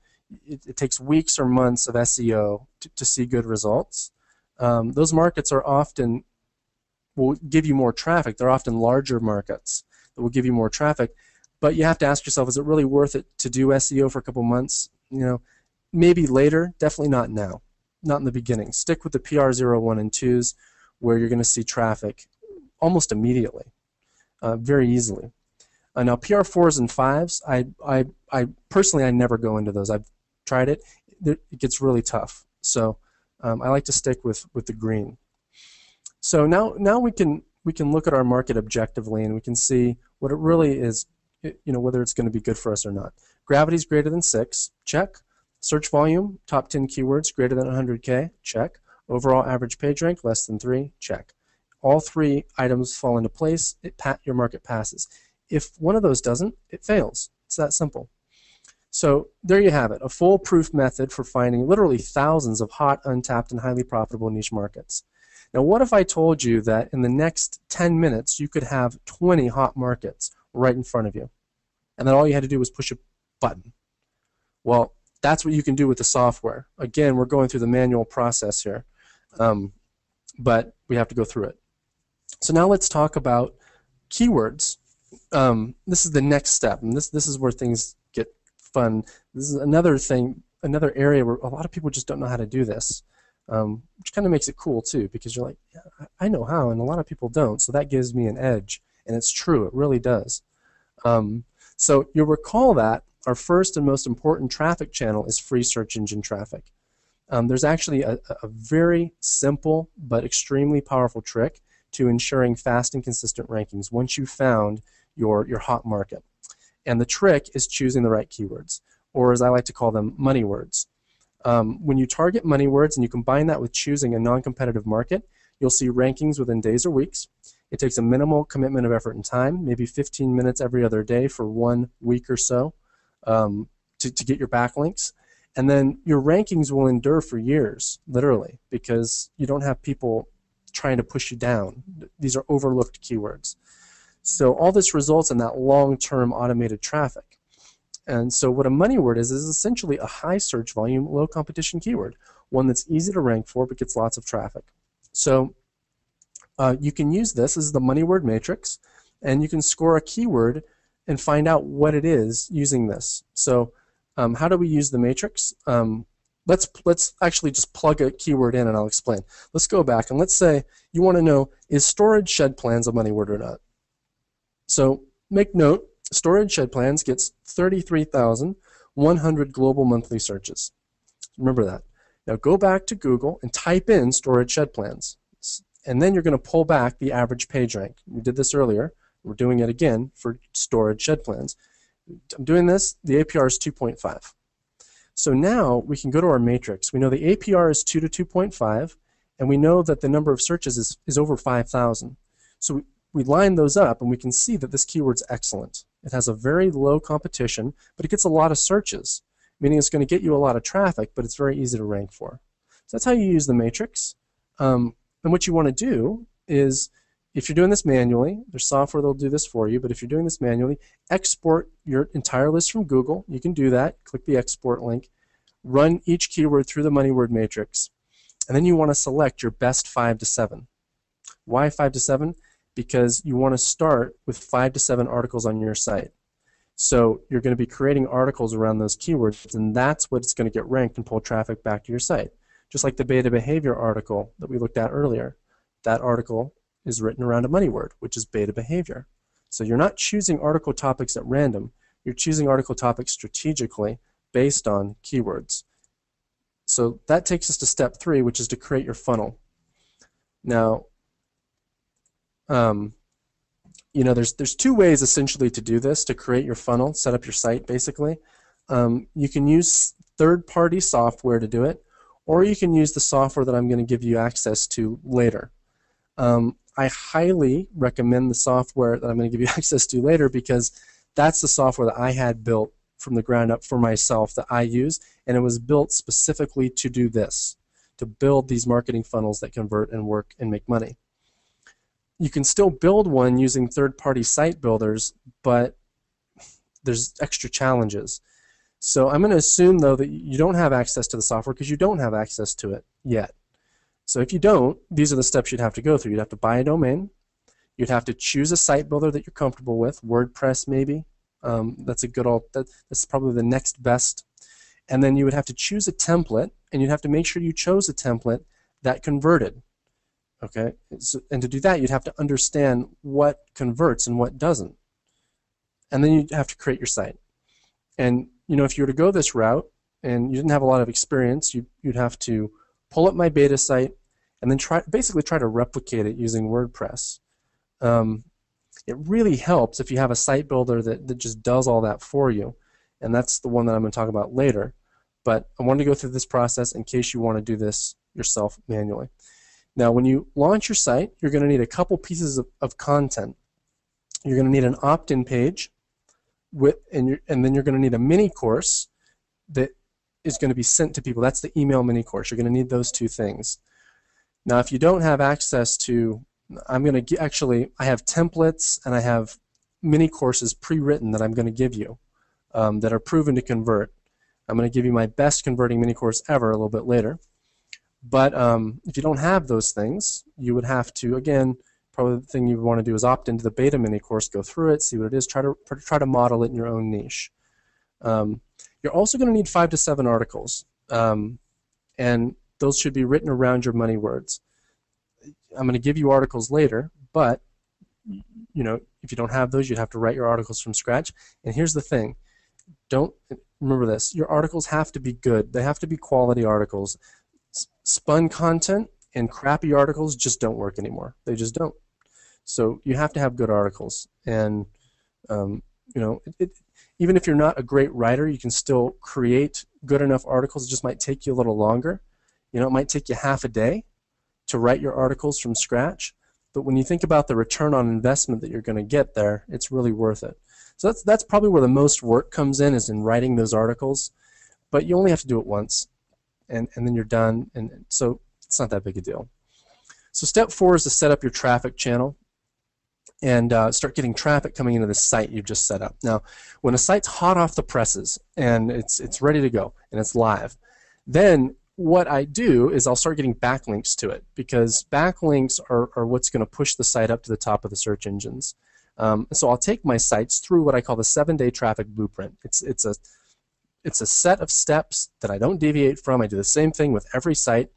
it takes weeks or months of SEO to see good results. Those markets are often will give you more traffic. They're often larger markets that will give you more traffic, but you have to ask yourself, is it really worth it to do SEO for a couple months? Maybe later, definitely not now, not in the beginning. Stick with the PR 0, 1, and 2s where you're going to see traffic almost immediately, very easily. Now PR4s and 5s, I personally I never go into those. I've tried it. It gets really tough. So I like to stick with the green. So now we can look at our market objectively, and we can see what it really is, whether it's going to be good for us or not. Gravity is greater than 6, check. Search volume, top 10 keywords greater than 100K, check. Overall average page rank less than 3, check. All 3 items fall into place, your market passes. If one of those doesn't, it fails. It's that simple. So there you have it, a foolproof method for finding literally thousands of hot, untapped, and highly profitable niche markets. Now what if I told you that in the next 10 minutes you could have 20 hot markets right in front of you, and that all you had to do was push a button? Well, that's what you can do with the software. Again, we're going through the manual process here, but we have to go through it. So now let's talk about keywords. This is the next step, and this is where things get fun. This is another thing, another area where a lot of people just don't know how to do this, which kind of makes it cool too, because you're like, yeah, I know how, and a lot of people don't, so that gives me an edge, and it's true, it really does. So you'll recall that our first and most important traffic channel is free search engine traffic. There's actually a very simple but extremely powerful trick to ensuring fast and consistent rankings once you've found your hot market. And the trick is choosing the right keywords, or as I like to call them, money words. When you target money words and you combine that with choosing a non-competitive market, you'll see rankings within days or weeks. It takes a minimal commitment of effort and time, maybe 15 minutes every other day for 1 week or so to get your backlinks. And then your rankings will endure for years, literally, because you don't have people trying to push you down. These are overlooked keywords. So all this results in that long-term automated traffic. And so what a money word is essentially a high search volume, low competition keyword, one that's easy to rank for but gets lots of traffic. So you can use this as the money word matrix, and you can score a keyword and find out what it is using this. So how do we use the matrix? Let's actually just plug a keyword in and I'll explain. Let's go back and let's say you want to know, is storage shed plans a money word or not? So make note, storage shed plans gets 33,100 global monthly searches. Remember that. Now go back to Google and type in storage shed plans, and then you're going to pull back the average page rank. We did this earlier. We're doing it again for storage shed plans. I'm doing this, the APR is 2.5. So now we can go to our matrix. We know the APR is 2 to 2.5, and we know that the number of searches is over 5,000. So we line those up, and we can see that this keyword's excellent. It has a very low competition, but it gets a lot of searches, meaning it's going to get you a lot of traffic, but it's very easy to rank for. So that's how you use the matrix. And what you want to do is, if you're doing this manually, there's software that'll do this for you, but if you're doing this manually, export your entire list from Google. You can do that. Click the export link. Run each keyword through the money word matrix. And then you want to select your best 5 to 7. Why 5 to 7? Because you want to start with 5 to 7 articles on your site. So you're going to be creating articles around those keywords, and that's what's going to get ranked and pull traffic back to your site. Just like the beta behavior article that we looked at earlier. That article is written around a money word, which is beta behavior. So you're not choosing article topics at random. You're choosing article topics strategically based on keywords. So that takes us to step 3, which is to create your funnel. Now, there's 2 ways essentially to do this, to create your funnel, set up your site basically. You can use third-party software to do it, or you can use the software that I'm going to give you access to later. I highly recommend the software that I'm going to give you access to later, because that's the software that I had built from the ground up for myself that I use, and it was built specifically to do this, to build these marketing funnels that convert and work and make money. You can still build one using third-party site builders, but there's extra challenges. So I'm going to assume, though, that you don't have access to the software because you don't have access to it yet. So if you don't, these are the steps you'd have to go through. You'd have to buy a domain. You'd have to choose a site builder that you're comfortable with, WordPress maybe. That's a good that's probably the next best. And then you would have to choose a template, and you'd have to make sure you chose a template that converted. Okay, so, and to do that, you'd have to understand what converts and what doesn't. and then you have to create your site. And if you were to go this route and you didn't have a lot of experience, you'd have to pull up my beta site and then basically try to replicate it using WordPress. It really helps if you have a site builder that just does all that for you, and that's the one that I'm going to talk about later. But I wanted to go through this process in case you want to do this yourself manually. Now, when you launch your site, you're going to need a couple pieces of content. You're going to need an opt-in page, and then you're going to need a mini course that is going to be sent to people. That's the email mini course. You're going to need those two things. Now, if you don't have access to, I have templates and I have mini courses pre-written that I'm going to give you that are proven to convert. I'm going to give you my best converting mini course ever a little bit later. But if you don't have those things, you would have to, again, probably the thing you would want to do is opt into the beta mini course, go through it, see what it is, try to model it in your own niche. You're also going to need 5 to 7 articles, and those should be written around your money words. I'm going to give you articles later, but if you don't have those, you'd have to write your articles from scratch. And here's the thing: remember this. Your articles have to be good. They have to be quality articles. Spun content and crappy articles just don't work anymore. They just don't. So you have to have good articles. And even if you're not a great writer, you can still create good enough articles. It just might take you a little longer. It might take you half a day to write your articles from scratch. But when you think about the return on investment that you're going to get there, it's really worth it. So that's probably where the most work comes in, is in writing those articles. But you only have to do it once, and then you're done. And so it's not that big a deal. So step 4 is to set up your traffic channel and start getting traffic coming into the site you've just set up. Now, when a site's hot off the presses and it's ready to go and it's live, then what I do is I'll start getting backlinks to it, because backlinks are what's going to push the site up to the top of the search engines. So I'll take my sites through what I call the 7-day traffic blueprint. It's a set of steps that I don't deviate from. I do the same thing with every site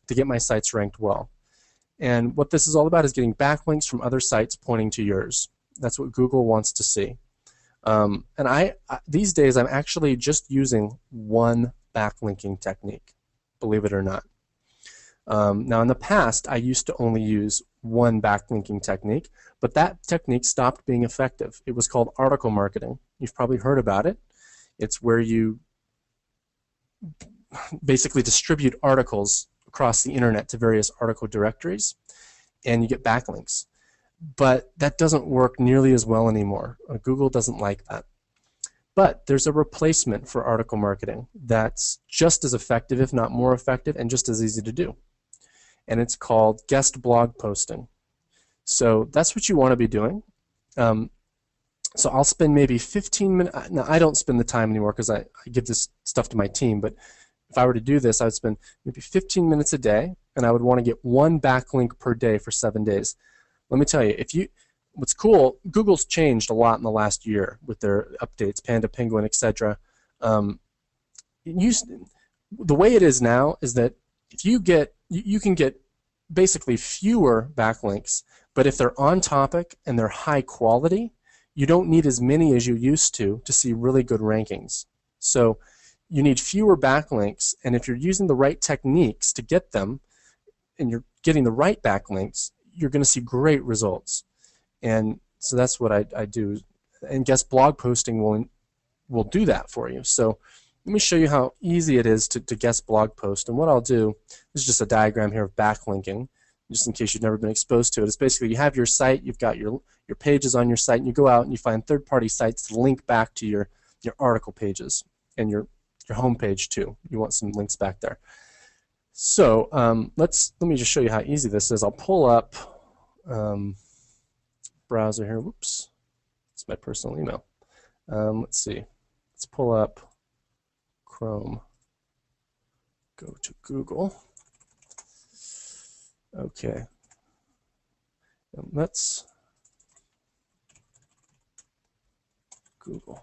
to get my sites ranked well. And what this is all about is getting backlinks from other sites pointing to yours. That's what Google wants to see. And these days I'm actually just using one backlinking technique, believe it or not. Now in the past I used to only use one backlinking technique, but that technique stopped being effective. It was called article marketing. You've probably heard about it. It's where you basically distribute articles across the internet to various article directories, and you get backlinks. But that doesn't work nearly as well anymore. Google doesn't like that. But there's a replacement for article marketing that's just as effective, if not more effective, and just as easy to do. And it's called guest blog posting. So that's what you want to be doing. So I'll spend maybe 15 minutes. Now, I don't spend the time anymore because I give this stuff to my team, but if I were to do this, I would spend maybe 15 minutes a day, and I would want to get one backlink per day for 7 days. Let me tell you, what's cool, Google's changed a lot in the last year with their updates, Panda, Penguin, etc. The way it is now is that if you can get basically fewer backlinks, but if they're on topic and they're high quality, you don't need as many as you used to see really good rankings. So you need fewer backlinks, and if you're using the right techniques to get them, and you're getting the right backlinks, you're going to see great results. And so that's what I do. And guest blog posting will do that for you. So let me show you how easy it is to guest blog post. And what I'll do, this is just a diagram here of backlinking, just in case you've never been exposed to it. It's basically you have your site, you've got your pages on your site, and you go out and you find third-party sites to link back to your article pages and your home page too. You want some links back there. So let me just show you how easy this is. I'll pull up browser here. Whoops, it's my personal email. Let's see. Let's pull up Chrome. Go to Google. Okay. And let's Google.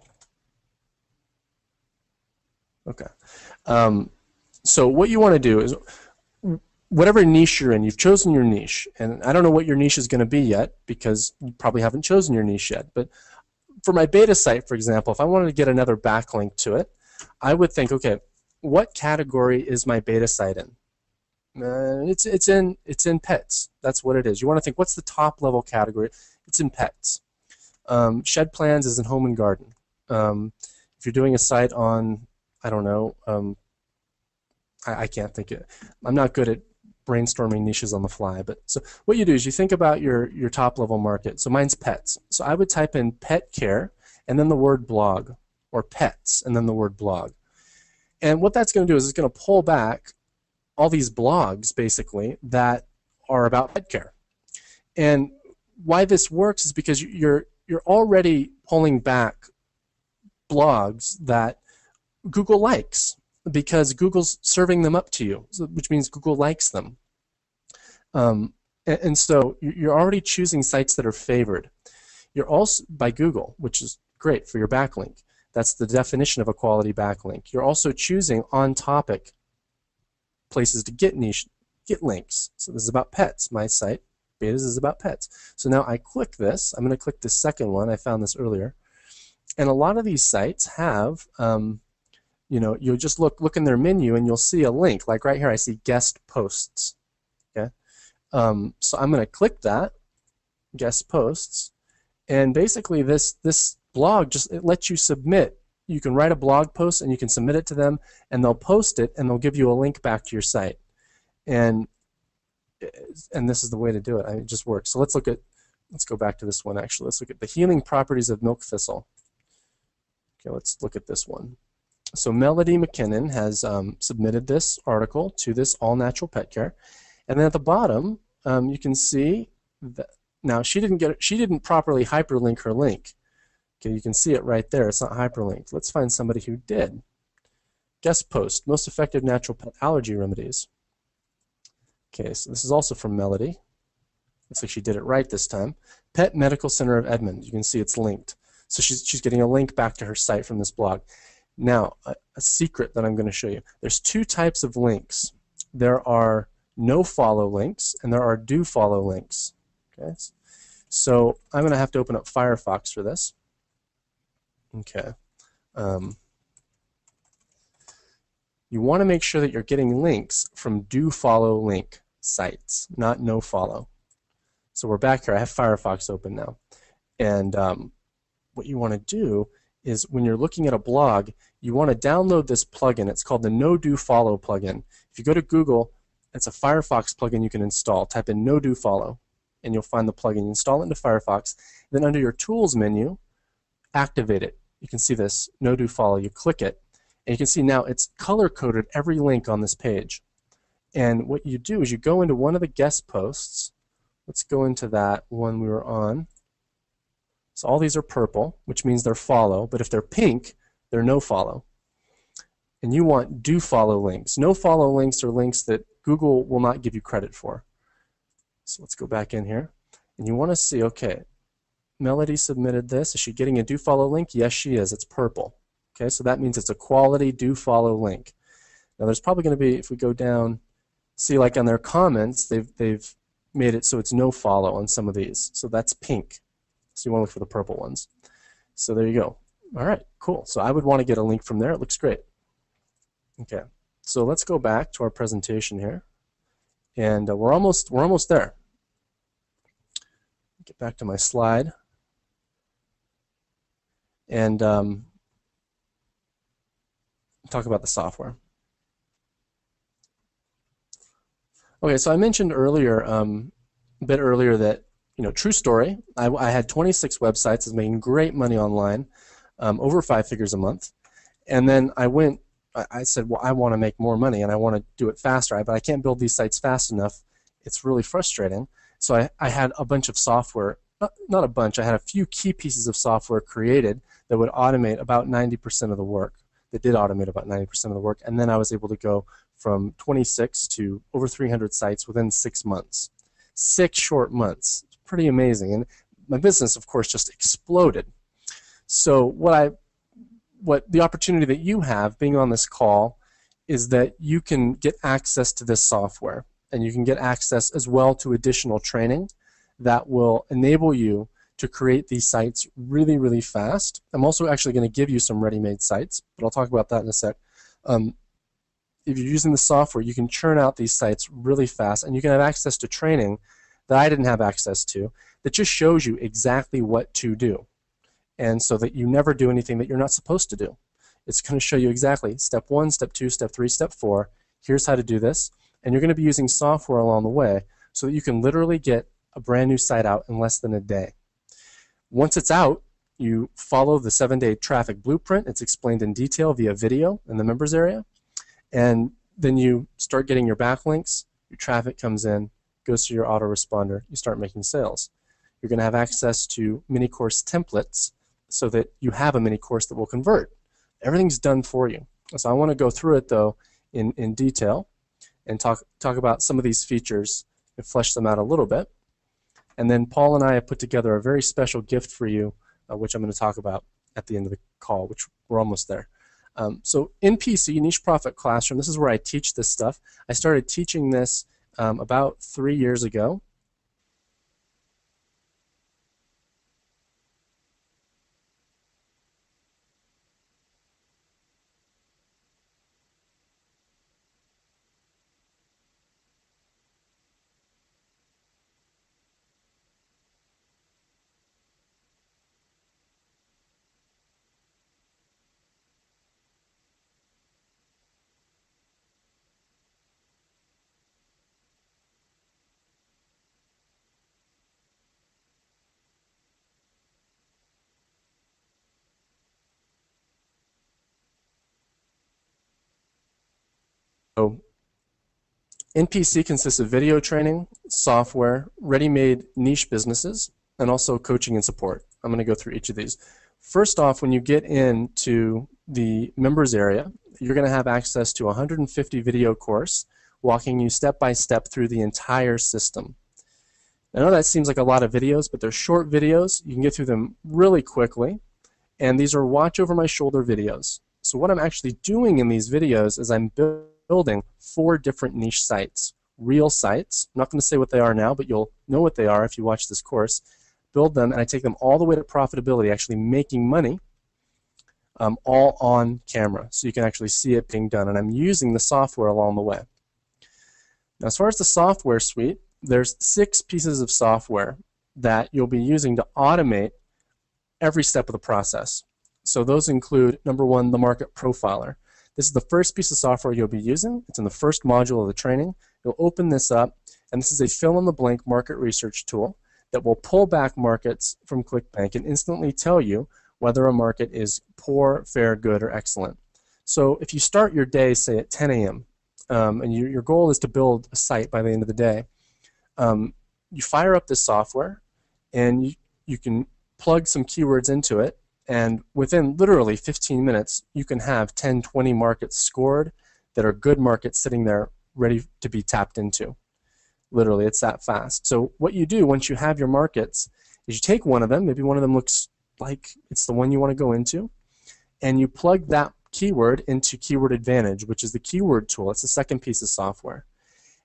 Okay. So what you want to do is, whatever niche you're in, you've chosen your niche, and I don't know what your niche is going to be yet because you probably haven't chosen your niche yet, but for my beta site, for example, if I wanted to get another backlink to it, I would think, okay, what category is my beta site in? It's in pets. That's what it is. You want to think, what's the top level category? It's in pets. Shed plans is in home and garden. If you're doing a site on, I don't know, I can't think it. I'm not good at brainstorming niches on the fly. But so what you do is you think about your top level market. So mine's pets. So I would type in pet care and then the word blog, or pets and then the word blog. And what that's going to do is it's going to pull back all these blogs basically that are about pet care. And why this works is because you're already pulling back blogs that Google likes, because Google's serving them up to you, which means Google likes them. And so you're already choosing sites that are favored. You're also by Google, which is great for your backlink. That's the definition of a quality backlink. You're also choosing on-topic places to get links. So this is about pets. My site, Betas, is about pets. So now I click this. I'm going to click the second one. I found this earlier. And a lot of these sites have, you know, you'll just look in their menu and you'll see a link. Like right here, I see guest posts. Okay, so I'm going to click that, guest posts, and basically this blog it lets you submit. You can write a blog post and you can submit it to them, and they'll post it and they'll give you a link back to your site. And this is the way to do it. It just works. So let's go back to this one actually. Let's look at the healing properties of milk thistle. Okay, let's look at this one. So Melody McKinnon has submitted this article to this All Natural Pet Care, and then at the bottom you can see that now she didn't properly hyperlink her link. Okay, you can see it right there. It's not hyperlinked. Let's find somebody who did. Guest post: most effective natural pet allergy remedies. Okay, so this is also from Melody. Looks like she did it right this time. Pet Medical Center of Edmond. You can see it's linked. So she's getting a link back to her site from this blog. Now, a secret that I'm going to show you. There's two types of links. There are no-follow links, and there are do-follow links. Okay, so I'm going to have to open up Firefox for this. Okay. You want to make sure that you're getting links from do-follow link sites, not no-follow. So we're back here. I have Firefox open now. And what you want to do is when you're looking at a blog, you want to download this plugin. It's called the No-Do-Follow plugin. If you go to Google, it's a Firefox plugin you can install. Type in No-Do-Follow, and you'll find the plugin. You install it into Firefox. Then under your Tools menu, activate it. You can see this, No-Do-Follow. You click it, and you can see now it's color-coded every link on this page. And what you do is you go into one of the guest posts. Let's go into that one we were on. So all these are purple, which means they're follow, but if they're pink, they're no follow. And you want do follow links. No follow links are links that Google will not give you credit for. So let's go back in here. And you want to see, okay, Melody submitted this. Is she getting a do follow link? Yes, she is. It's purple. Okay, so that means it's a quality do follow link. Now there's probably going to be, if we go down, see like on their comments, they've made it so it's no follow on some of these. So that's pink. So you want to look for the purple ones. So there you go. All right, cool. So I would want to get a link from there. It looks great. Okay, so let's go back to our presentation here, and we're almost there. Get back to my slide, and talk about the software. Okay, so I mentioned earlier, a bit earlier, that true story. I had 26 websites. I was making great money online, over 5 figures a month, and then I said, well, I want to make more money and I want to do it faster, but I can't build these sites fast enough. It's really frustrating. So I had a bunch of software, not a bunch, I had a few key pieces of software created that would automate about 90% of the work, that did automate about 90% of the work, and then I was able to go from 26 to over 300 sites within 6 months. 6 short months. It's pretty amazing. And my business, of course, just exploded. So what the opportunity that you have being on this call is that you can get access to this software, and you can get access as well to additional training that will enable you to create these sites really, really fast. I'm also actually going to give you some ready-made sites, but I'll talk about that in a sec. If you're using the software, you can churn out these sites really fast, and you can have access to training that I didn't have access to that just shows you exactly what to do, and so that you never do anything that you're not supposed to do. It's going to show you exactly step 1, step 2, step 3, step 4. Here's how to do this, and you're going to be using software along the way so that you can literally get a brand new site out in less than a day. Once it's out, you follow the 7-day traffic blueprint. It's explained in detail via video in the members area, and then you start getting your backlinks, your traffic comes in, goes to your autoresponder, you start making sales. You're going to have access to mini course templates so that you have a mini course that will convert. Everything's done for you. So I want to go through it though in detail and talk about some of these features and flesh them out a little bit. And then Paul and I have put together a very special gift for you, which I'm going to talk about at the end of the call, which we're almost there. So NPC, Niche Profit Classroom, this is where I teach this stuff. I started teaching this about 3 years ago. So NPC consists of video training, software, ready-made niche businesses, and also coaching and support. I'm going to go through each of these. First off, when you get into the members area, you're going to have access to a 150 video course walking you step by step through the entire system. I know that seems like a lot of videos, but they're short videos. You can get through them really quickly, and these are watch over my shoulder videos. So what I'm actually doing in these videos is I'm building 4 different niche sites, real sites. I'm not going to say what they are now, but you'll know what they are if you watch this course. Build them, and I take them all the way to profitability, actually making money, all on camera, so you can actually see it being done. And I'm using the software along the way. Now, as far as the software suite, there's 6 pieces of software that you'll be using to automate every step of the process. So those include, number 1, the Market Profiler. This is the first piece of software you'll be using. It's in the first module of the training. You'll open this up, and this is a fill-in-the-blank market research tool that will pull back markets from ClickBank and instantly tell you whether a market is poor, fair, good, or excellent. So if you start your day, say, at 10 a.m., and your goal is to build a site by the end of the day, you fire up this software, and you can plug some keywords into it, and within literally 15 minutes, you can have 10, 20 markets scored that are good markets sitting there ready to be tapped into. Literally, it's that fast. So what you do once you have your markets is you take one of them, maybe one of them looks like it's the one you want to go into, and you plug that keyword into Keyword Advantage, which is the keyword tool. It's the second piece of software.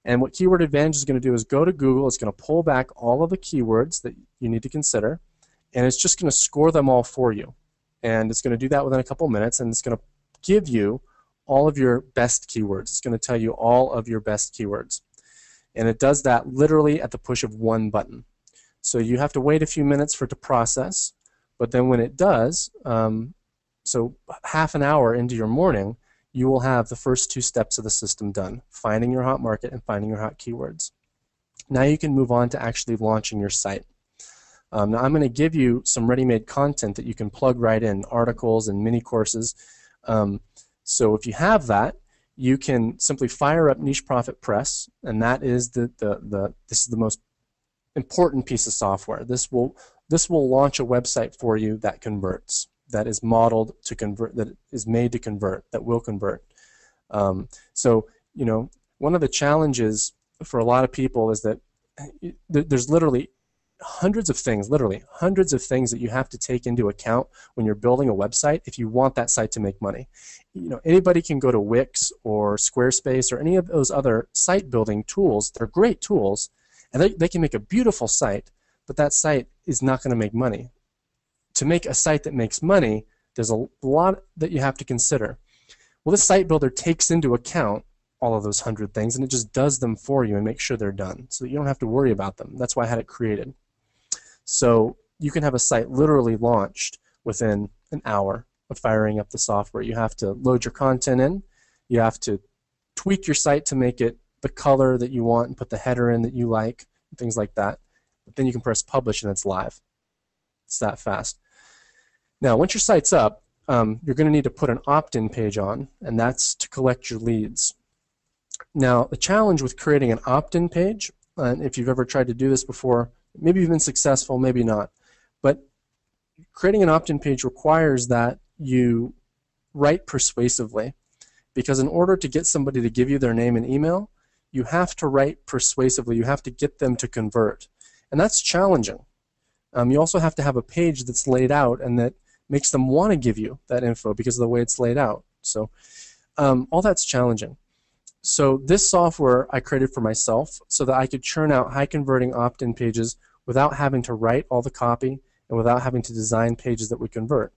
And what Keyword Advantage is going to do is go to Google, it's going to pull back all of the keywords that you need to consider, and it's just going to score them all for you. And it's going to do that within a couple minutes, and it's going to give you all of your best keywords. It's going to tell you all of your best keywords. And it does that literally at the push of one button. So you have to wait a few minutes for it to process, but then when it does, so half an hour into your morning, you will have the first 2 steps of the system done, finding your hot market and finding your hot keywords. Now you can move on to actually launching your site. Now I'm going to give you some ready-made content that you can plug right in, articles and mini courses. So if you have that, you can simply fire up Niche Profit Press, and that is this is the most important piece of software. This will launch a website for you that converts, that is modeled to convert, that is made to convert, that will convert. So you know, one of the challenges for a lot of people is that there's literally hundreds of things that you have to take into account when you're building a website if you want that site to make money. You know, anybody can go to Wix or Squarespace or any of those other site building tools. They're great tools, and they can make a beautiful site, but that site is not going to make money. To make a site that makes money, there's a lot that you have to consider. Well, this site builder takes into account all of those 100 things, and it just does them for you and makes sure they're done, so that you don't have to worry about them. That's why I had it created. So you can have a site literally launched within an hour of firing up the software. You have to load your content in. You have to tweak your site to make it the color that you want and put the header in that you like, and things like that. But then you can press publish and it's live. It's that fast. Now, once your site's up, you're going to need to put an opt-in page on, and that's to collect your leads. Now, the challenge with creating an opt-in page, and if you've ever tried to do this before, maybe you've been successful, maybe not, but creating an opt-in page requires that you write persuasively, because in order to get somebody to give you their name and email, you have to write persuasively. You have to get them to convert, and that's challenging. You also have to have a page that's laid out and that makes them want to give you that info because of the way it's laid out. So all that's challenging. So this software I created for myself so that I could churn out high converting opt-in pages without having to write all the copy and without having to design pages that would convert.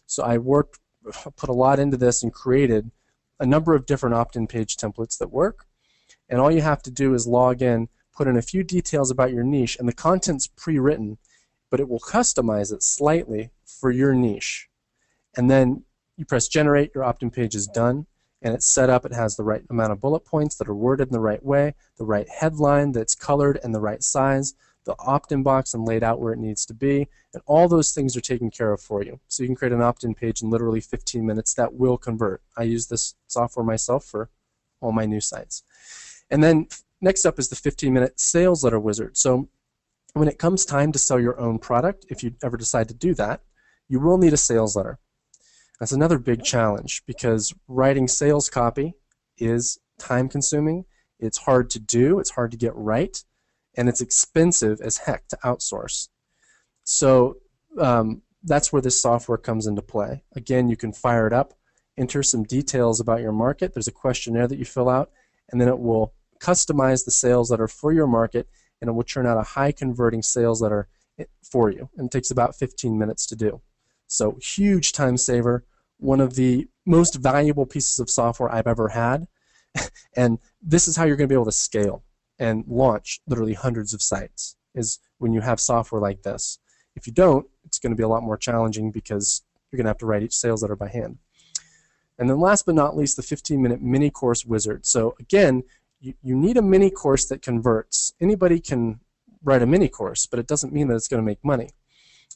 So I put a lot into this and created a number of different opt-in page templates that work. And all you have to do is log in, put in a few details about your niche, and the content's pre-written, but it will customize it slightly for your niche. And then you press generate, your opt-in page is done, and it's set up. It has the right amount of bullet points that are worded in the right way, the right headline that's colored and the right size, the opt-in box and laid out where it needs to be, and all those things are taken care of for you. So you can create an opt-in page in literally 15 minutes that will convert. I use this software myself for all my new sites. And then next up is the 15-minute sales letter wizard. So when it comes time to sell your own product, if you ever decide to do that, you will need a sales letter. That's another big challenge because writing sales copy is time-consuming, it's hard to do, it's hard to get right, and it's expensive as heck to outsource. So that's where this software comes into play. Again, you can fire it up, enter some details about your market. There's a questionnaire that you fill out, and then it will customize the sales letter for your market, and it will churn out a high-converting sales letter for you. And it takes about 15 minutes to do. So huge time saver, one of the most valuable pieces of software I've ever had. And this is how you're going to be able to scale and launch literally hundreds of sites, is when you have software like this. If you don't, it's going to be a lot more challenging because you're going to have to write each sales letter by hand. And then last but not least, the 15-minute mini course wizard. So again, you need a mini course that converts. Anybody can write a mini course, but it doesn't mean that it's going to make money.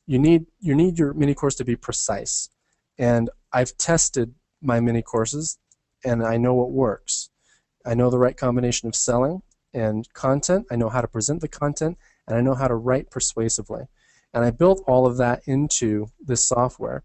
You need your mini course to be precise. And I've tested my mini courses, and I know what works. I know the right combination of selling and content. I know how to present the content, and I know how to write persuasively. And I built all of that into this software.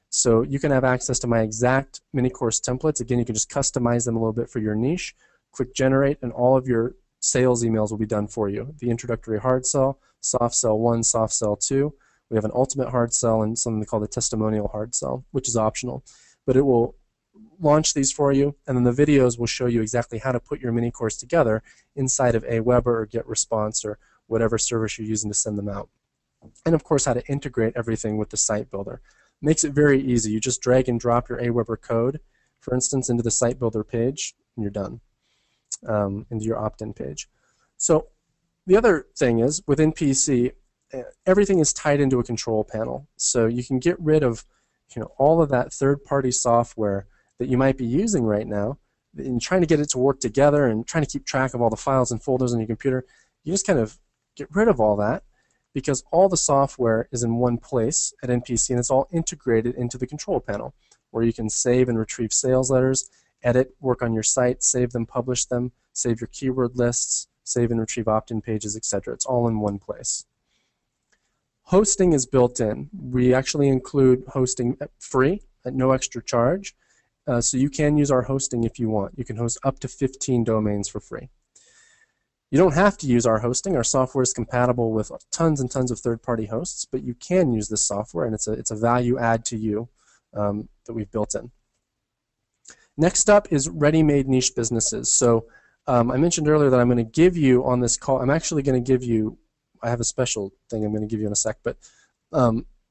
So you can have access to my exact mini course templates. Again, you can just customize them a little bit for your niche. Click generate, and all of your sales emails will be done for you. The introductory hard sell, soft sell 1, soft sell 2. We have an ultimate hard sell and something called a testimonial hard sell, which is optional. But it will launch these for you, and then the videos will show you exactly how to put your mini course together inside of Aweber or GetResponse or whatever service you're using to send them out. And of course, how to integrate everything with the site builder. Makes it very easy. You just drag and drop your Aweber code, for instance, into the site builder page, and you're done. Into your opt-in page. So the other thing is, within PC, everything is tied into a control panel. So you can get rid of all of that third-party software that you might be using right now and trying to get it to work together and trying to keep track of all the files and folders on your computer. You just kind of get rid of all that because all the software is in one place at NPC, and it's all integrated into the control panel where you can save and retrieve sales letters, edit, work on your site, save them, publish them, save your keyword lists, save and retrieve opt-in pages, etc. It's all in one place. Hosting is built in. We actually include hosting free at no extra charge, so you can use our hosting if you want. You can host up to 15 domains for free. You don't have to use our hosting. Our software is compatible with tons and tons of third-party hosts, but you can use this software, and it's a value add to you that we've built in. Next up is ready-made niche businesses. So I mentioned earlier that I'm going to give you on this call, I'm actually going to give you I have a special thing I'm going to give you in a sec, but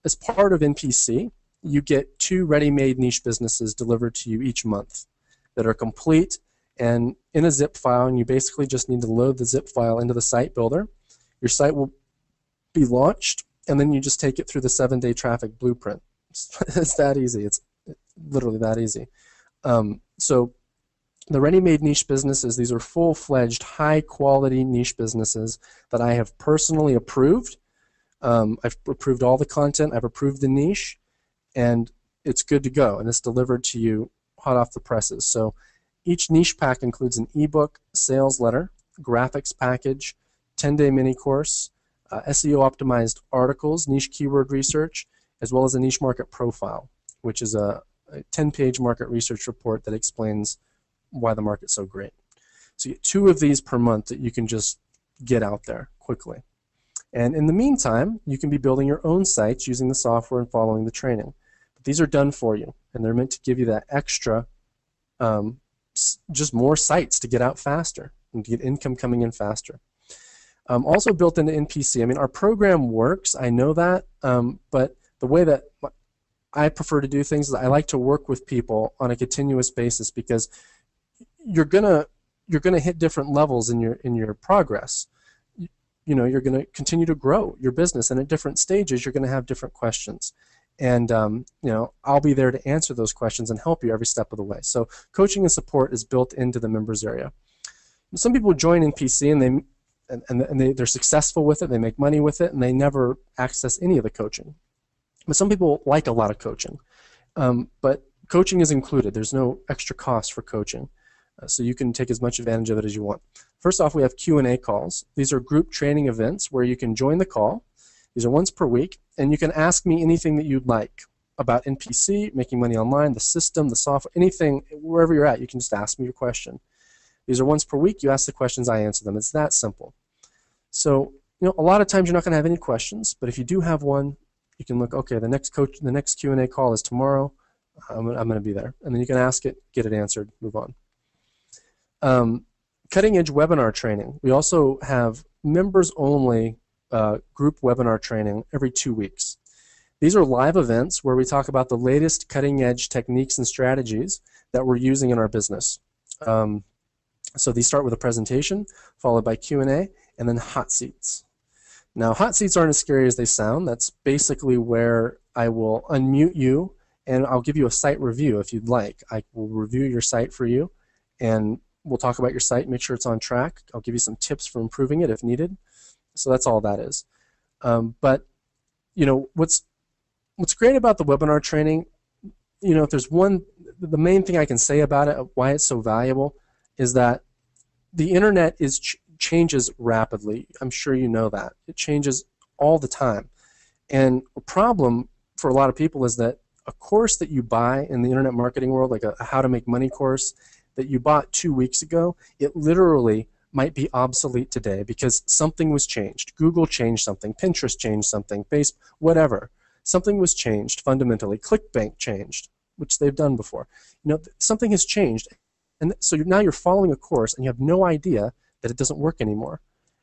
as part of NPC, you get 2 ready-made niche businesses delivered to you each month that are complete and in a zip file, and you basically just need to load the zip file into the site builder. Your site will be launched, and then you just take it through the 7-day traffic blueprint. It's that easy. It's literally that easy. So the ready-made niche businesses, these are full-fledged, high-quality niche businesses that I have personally approved. I've approved all the content, I've approved the niche, and it's good to go, and it's delivered to you hot off the presses. So each niche pack includes an ebook, sales letter, graphics package, 10-day mini course, SEO-optimized articles, niche keyword research, as well as a niche market profile, which is a 10-page market research report that explains why the market's so great. So you get 2 of these per month that you can just get out there quickly. And in the meantime, you can be building your own sites using the software and following the training. But these are done for you, and they're meant to give you that extra, just more sites to get out faster and to get income coming in faster. Also built into NPC. I mean, our program works, I know that, but the way that I prefer to do things is I like to work with people on a continuous basis, because you're gonna hit different levels in your progress. You know, you're gonna continue to grow your business, and at different stages you're gonna have different questions. And you know, I'll be there to answer those questions and help you every step of the way. So coaching and support is built into the members area. Some people join NPC and they're successful with it, they make money with it, and they never access any of the coaching. But some people like a lot of coaching. But coaching is included. There's no extra cost for coaching. So you can take as much advantage of it as you want. First off, we have Q&A calls. These are group training events where you can join the call. These are once per week, and you can ask me anything that you'd like about NPC, making money online, the system, the software, anything, wherever you're at, you can just ask me your question. These are once per week. You ask the questions, I answer them. It's that simple. So, you know, a lot of times you're not going to have any questions, but if you do have one, you can look, okay, the next Q&A call is tomorrow. I'm going to be there. And then you can ask it, get it answered, move on. Cutting edge webinar training. We also have members only group webinar training every 2 weeks. These are live events where we talk about the latest cutting edge techniques and strategies that we're using in our business. So these start with a presentation, followed by Q&A, and then hot seats. Now, hot seats aren't as scary as they sound. That's basically where I will unmute you, and I'll give you a site review if you'd like. I will review your site for you, and we'll talk about your site, make sure it's on track. I'll give you some tips for improving it if needed. So that's all that is. But you know, what's great about the webinar training, you know, if there's the main thing I can say about it, why it's so valuable, is that the internet changes rapidly. I'm sure you know that. It changes all the time. And a problem for a lot of people is that a course that you buy in the internet marketing world, like a how to make money course that you bought 2 weeks ago, it literally might be obsolete today because something was changed. Google changed something, Pinterest changed something, Facebook, whatever. Something was changed fundamentally. ClickBank changed, which they've done before. You know, something has changed. And so now you're following a course and you have no idea that it doesn't work anymore.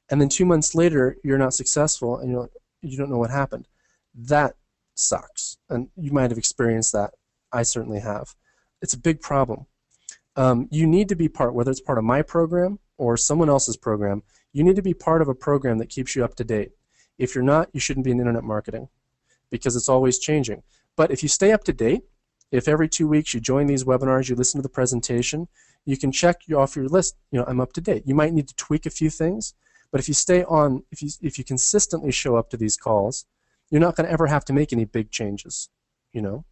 And then 2 months later, you're not successful and you don't know what happened. That sucks. And you might have experienced that. I certainly have. It's a big problem. You need to be part, whether it's part of my program or someone else's program, you need to be part of a program that keeps you up to date. If you're not, you shouldn't be in internet marketing because it's always changing. But if you stay up to date, if every 2 weeks you join these webinars, you listen to the presentation, you can check off your list, you know, I'm up to date. You might need to tweak a few things, but if you stay on, if you consistently show up to these calls, you're not going to ever have to make any big changes, you know.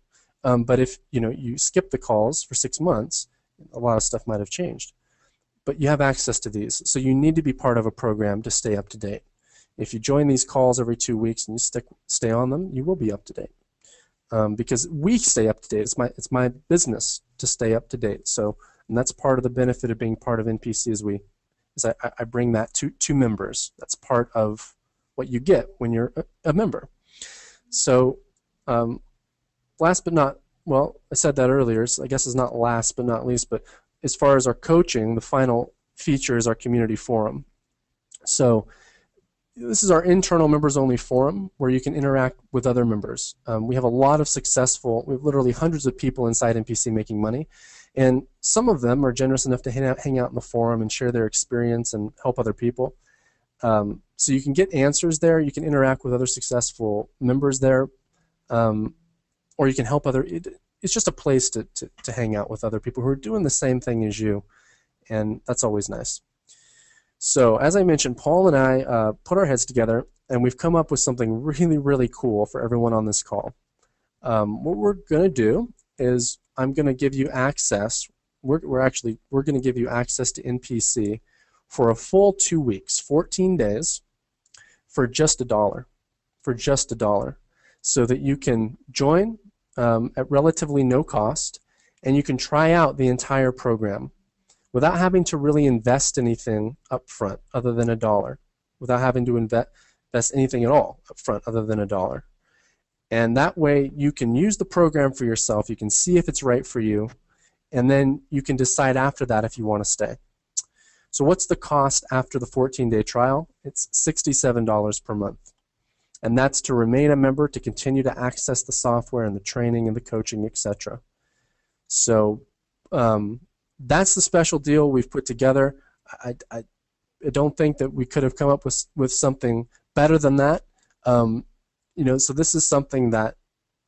But if, you know, you skip the calls for 6 months, a lot of stuff might have changed. But you have access to these, so you need to be part of a program to stay up to date. If you join these calls every 2 weeks and you stay on them, you will be up to date. Because we stay up to date. It's my business to stay up to date. So, and that's part of the benefit of being part of NPC is I bring that to members. That's part of what you get when you're a member. So, last but not, well, I said that earlier, so I guess it's not last but not least, but as far as our coaching, the final feature is our community forum. So this is our internal members-only forum where you can interact with other members. We have a lot of we have literally hundreds of people inside NPC making money, and some of them are generous enough to hang out in the forum and share their experience and help other people. So you can get answers there, you can interact with other successful members there, or you can help it's just a place to hang out with other people who are doing the same thing as you, and that's always nice. So as I mentioned, Paul and I put our heads together, and we've come up with something really, really cool for everyone on this call. What we're going to do is I'm going to give you access. We're going to give you access to NPC for a full 2 weeks, 14 days, for just $1. For just $1, so that you can join at relatively no cost, and you can try out the entire program without having to really invest anything up front other than $1, without having to invest anything at all up front other than $1. And that way you can use the program for yourself, you can see if it's right for you, and then you can decide after that if you want to stay. So what's the cost after the 14-day trial? It's $67 per month. And that's to remain a member, to continue to access the software and the training and the coaching, etc. So that's the special deal we've put together. I don't think that we could have come up with something better than that. So this is something that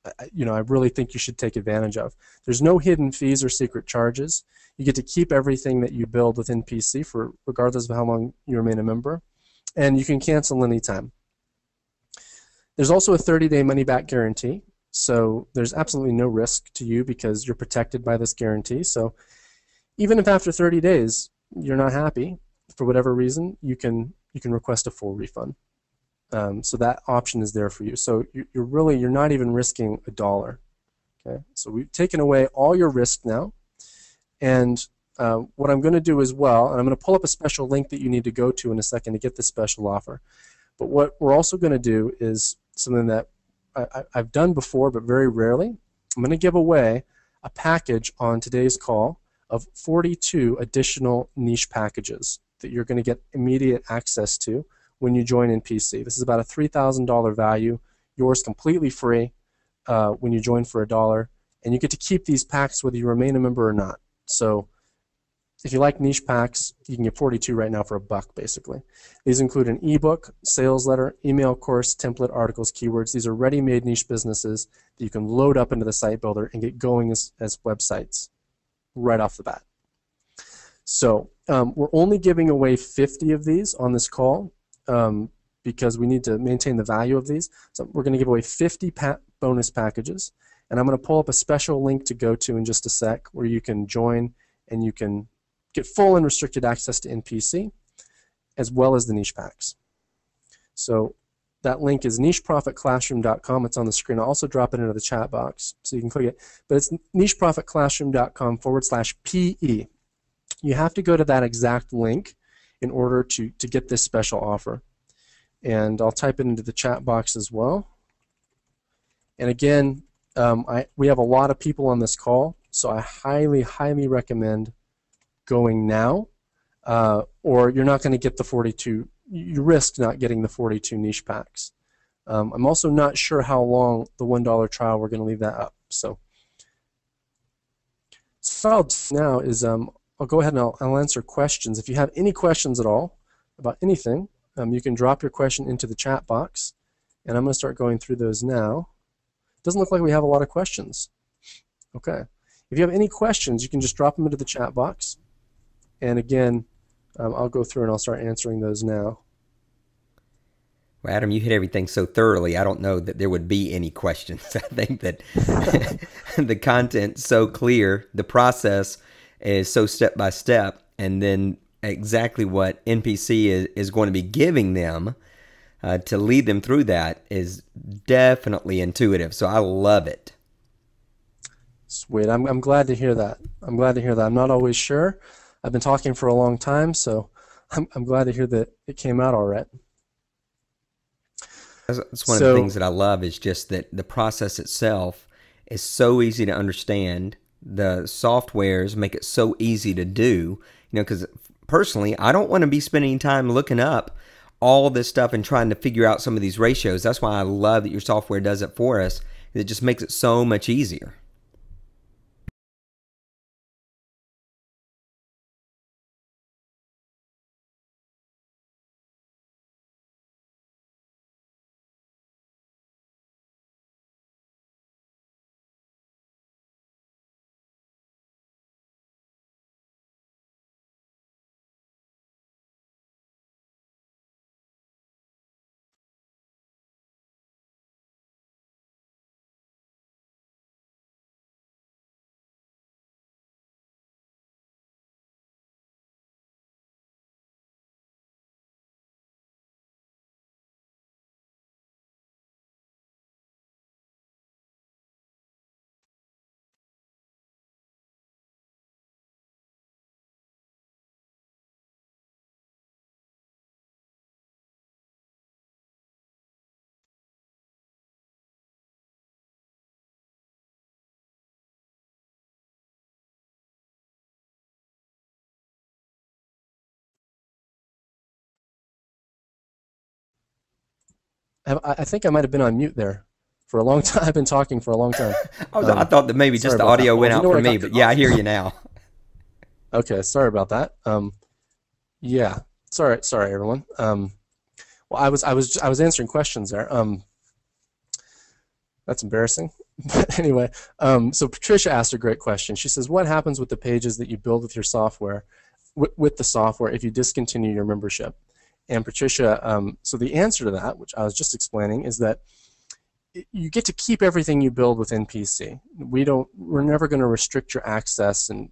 I really think you should take advantage of. There's no hidden fees or secret charges. You get to keep everything that you build within PC for regardless of how long you remain a member, and you can cancel anytime. There's also a 30-day money-back guarantee, so there's absolutely no risk to you because you're protected by this guarantee. So even if after 30 days you're not happy for whatever reason, you can request a full refund. So that option is there for you. So you're not even risking $1. Okay, so we've taken away all your risk now, and what I'm going to do as well, and I'm going to pull up a special link that you need to go to in a second to get this special offer. But what we're also going to do is something that I've done before, but very rarely. I'm going to give away a package on today's call of 42 additional niche packages that you're going to get immediate access to when you join NPC. This is about a $3,000 value, yours completely free when you join for $1, and you get to keep these packs whether you remain a member or not. So if you like niche packs, you can get 42 right now for $1, basically. These include an ebook, sales letter, email course, template, articles, keywords. These are ready-made niche businesses that you can load up into the site builder and get going as websites right off the bat. So we're only giving away 50 of these on this call because we need to maintain the value of these. So we're going to give away 50 bonus packages, and I'm going to pull up a special link to go to in just a sec where you can join and you can get full and restricted access to NPC as well as the niche packs. So that link is nicheprofitclassroom.com. It's on the screen. I'll also drop it into the chat box so you can click it. But it's nicheprofitclassroom.com/PE. You have to go to that exact link in order to get this special offer. And I'll type it into the chat box as well. And again, we have a lot of people on this call, so I highly, highly recommend going now, or you're not going to get the 42. You risk not getting the 42 niche packs. I'm also not sure how long the $1 trial, we're going to leave that up. So what I'll do now is I'll go ahead and I'll answer questions. If you have any questions at all about anything, you can drop your question into the chat box, and I'm going to start going through those now. It doesn't look like we have a lot of questions. Okay. If you have any questions, you can just drop them into the chat box. And again, I'll go through and I'll start answering those now. Well, Adam, you hit everything so thoroughly, I don't know that there would be any questions. I think that the content's so clear, the process is so step by step, and then exactly what NPC is going to be giving them to lead them through that is definitely intuitive. So I love it. Sweet. I'm glad to hear that. I'm glad to hear that. I'm not always sure. I've been talking for a long time, so I'm glad to hear that it came out all right. That's one of the things that I love is just that the process itself is so easy to understand. The softwares make it so easy to do. Because personally, I don't want to be spending time looking up all this stuff and trying to figure out some of these ratios. That's why I love that your software does it for us. It just makes it so much easier. I think I might have been on mute there for a long time. I've been talking for a long time. I thought that maybe just Sorry the about that. audio Well, went you out know for what I me, got but cut yeah, I off? hear you now. Okay, sorry about that. Yeah, sorry everyone. Well, I was answering questions there. That's embarrassing. But anyway, so Patricia asked a great question. She says, "What happens with the pages that you build with your software, with the software, if you discontinue your membership?" And Patricia, so the answer to that, which I was just explaining, is that you get to keep everything you build with NPC. We're never going to restrict your access and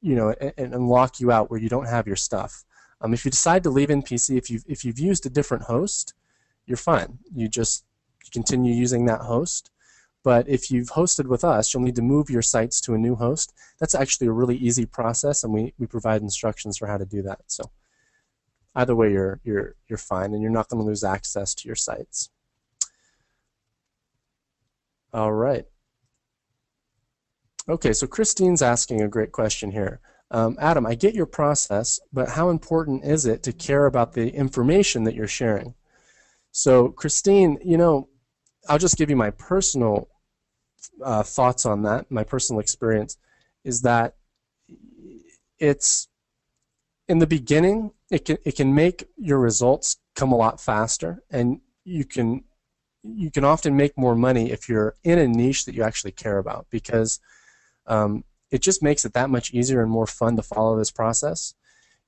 and lock you out where you don't have your stuff. If you decide to leave NPC, if you've used a different host, you're fine. You just continue using that host. But if you've hosted with us, you'll need to move your sites to a new host. That's actually a really easy process, and we provide instructions for how to do that. So either way, you're fine, and you're not going to lose access to your sites. All right. Okay, so Christine's asking a great question here. Adam, I get your process, but how important is it to care about the information that you're sharing? So Christine, I'll just give you my personal thoughts on that. My personal experience is that it's in the beginning, it can make your results come a lot faster, and you can often make more money if you're in a niche that you actually care about, because it just makes it that much easier and more fun to follow this process.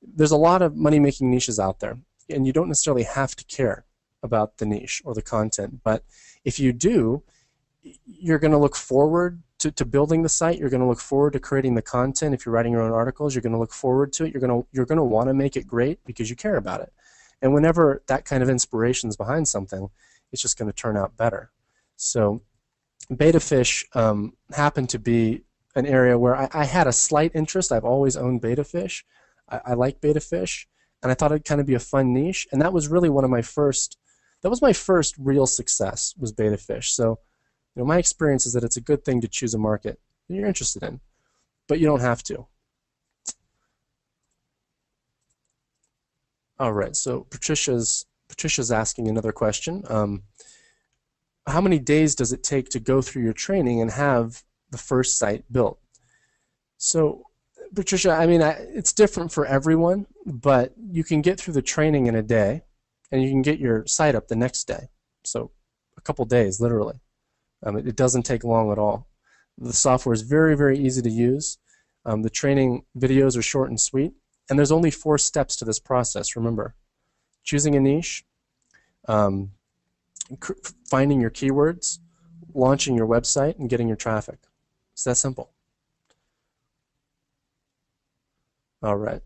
There's a lot of money-making niches out there, and you don't necessarily have to care about the niche or the content, but if you do, you're going to look forward to building the site. You're going to look forward to creating the content. If you're writing your own articles, you're going to look forward to it. You're going to want to make it great because you care about it. And whenever that kind of inspiration is behind something, it's just going to turn out better. So Betafish happened to be an area where I had a slight interest. I've always owned Betafish. I like Betafish, and I thought it'd kind of be a fun niche. And that was really my first real success, was Betafish. So my experience is that it's a good thing to choose a market that you're interested in, but you don't have to. All right, so Patricia's asking another question. How many days does it take to go through your training and have the first site built? So Patricia, I mean, it's different for everyone, but you can get through the training in a day, and you can get your site up the next day. So a couple days, literally. It doesn't take long at all. The software is very, very easy to use. The training videos are short and sweet, and there's only 4 steps to this process, remember. Choosing a niche, finding your keywords, launching your website, and getting your traffic. It's that simple. All right.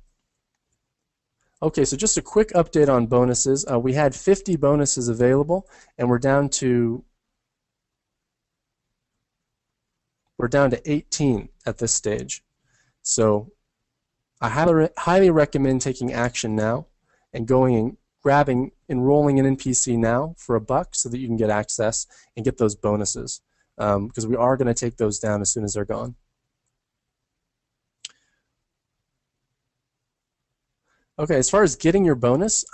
Okay, so just a quick update on bonuses. We had 50 bonuses available, and we're down to 18 at this stage. So I highly recommend taking action now and going and enrolling in NPC now for $1 so that you can get access and get those bonuses, because we are going to take those down as soon as they're gone. Okay, as far as getting your bonus,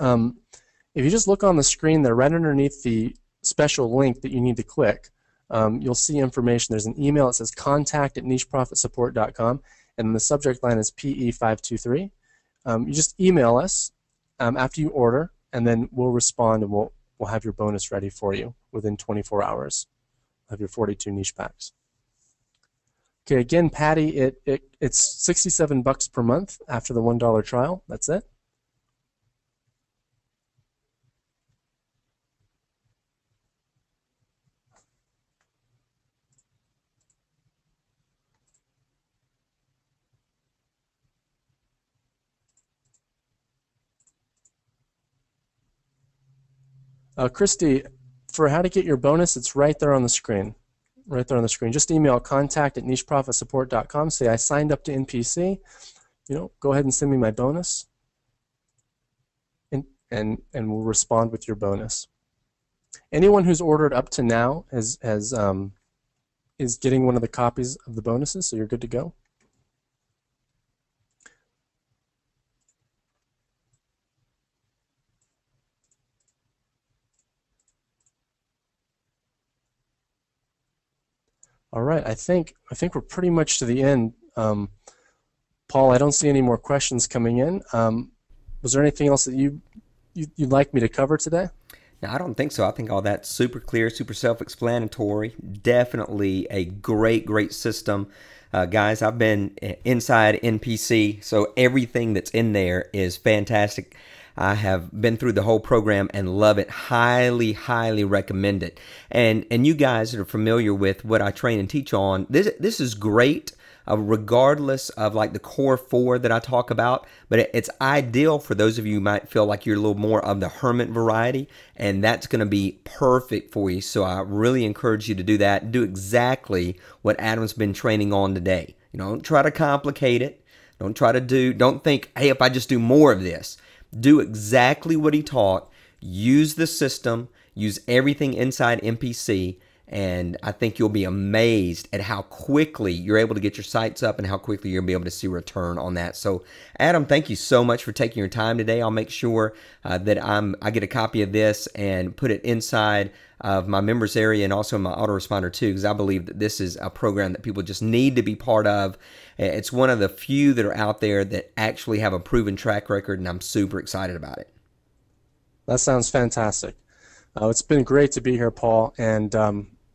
If you just look on the screen there, right underneath the special link that you need to click, you'll see information. There's an email that says contact@nicheprofitsupport.com, and the subject line is PE523. You just email us after you order, and then we'll respond, and we'll have your bonus ready for you within 24 hours of your 42 niche packs. Okay, again, Patty, it's $67 per month after the $1 trial. That's it. Christy, for how to get your bonus, it's right there on the screen. Right there on the screen. Just email contact@nicheprofitsupport.com. Say I signed up to NPC. Go ahead and send me my bonus, and we'll respond with your bonus. Anyone who's ordered up to now is getting one of the copies of the bonuses, so you're good to go. All right, I think we're pretty much to the end. Paul, I don't see any more questions coming in. Was there anything else that you'd like me to cover today? No, I don't think so. I think all that's super clear, super self-explanatory. Definitely a great system. Guys, I've been inside NPC, so everything that's in there is fantastic. I have been through the whole program and love it. Highly recommend it. And you guys that are familiar with what I train and teach on, this is great. Regardless of like the core 4 that I talk about, but it's ideal for those of you who might feel like you're a little more of the hermit variety, and that's going to be perfect for you. So I really encourage you to do that. Do exactly what Adam's been training on today. Don't try to complicate it. Don't think, hey, if I just do more of this. Do exactly what he taught. Use the system. Use everything inside NPC. And I think you'll be amazed at how quickly you're able to get your sites up and how quickly you're going to be able to see return on that. So, Adam, thank you so much for taking your time today. I'll make sure that I get a copy of this and put it inside of my members area and also my autoresponder too, because I believe that this is a program that people just need to be part of. It's one of the few that are out there that actually have a proven track record, and I'm super excited about it. That sounds fantastic. It's been great to be here, Paul, and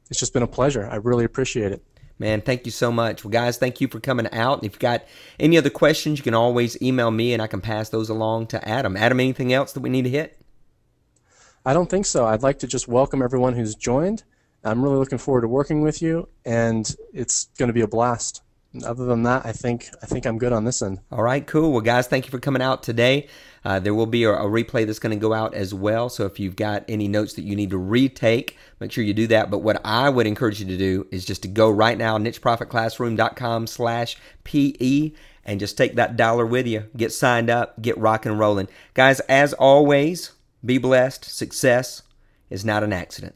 it's just been a pleasure. I really appreciate it. Man, thank you so much. Well, guys, thank you for coming out. And if you've got any other questions, you can always email me and I can pass those along to Adam. Adam, anything else that we need to hit? I don't think so. I'd like to just welcome everyone who's joined. I'm really looking forward to working with you, and it's going to be a blast. Other than that, I think I'm good on this end. All right, cool. Well, guys, thank you for coming out today. There will be a replay that's going to go out as well. So if you've got any notes that you need to retake, make sure you do that. But what I would encourage you to do is just to go right now, nicheprofitclassroom.com/PE, and just take that dollar with you. Get signed up, get rocking and rolling. Guys, as always, be blessed. Success is not an accident.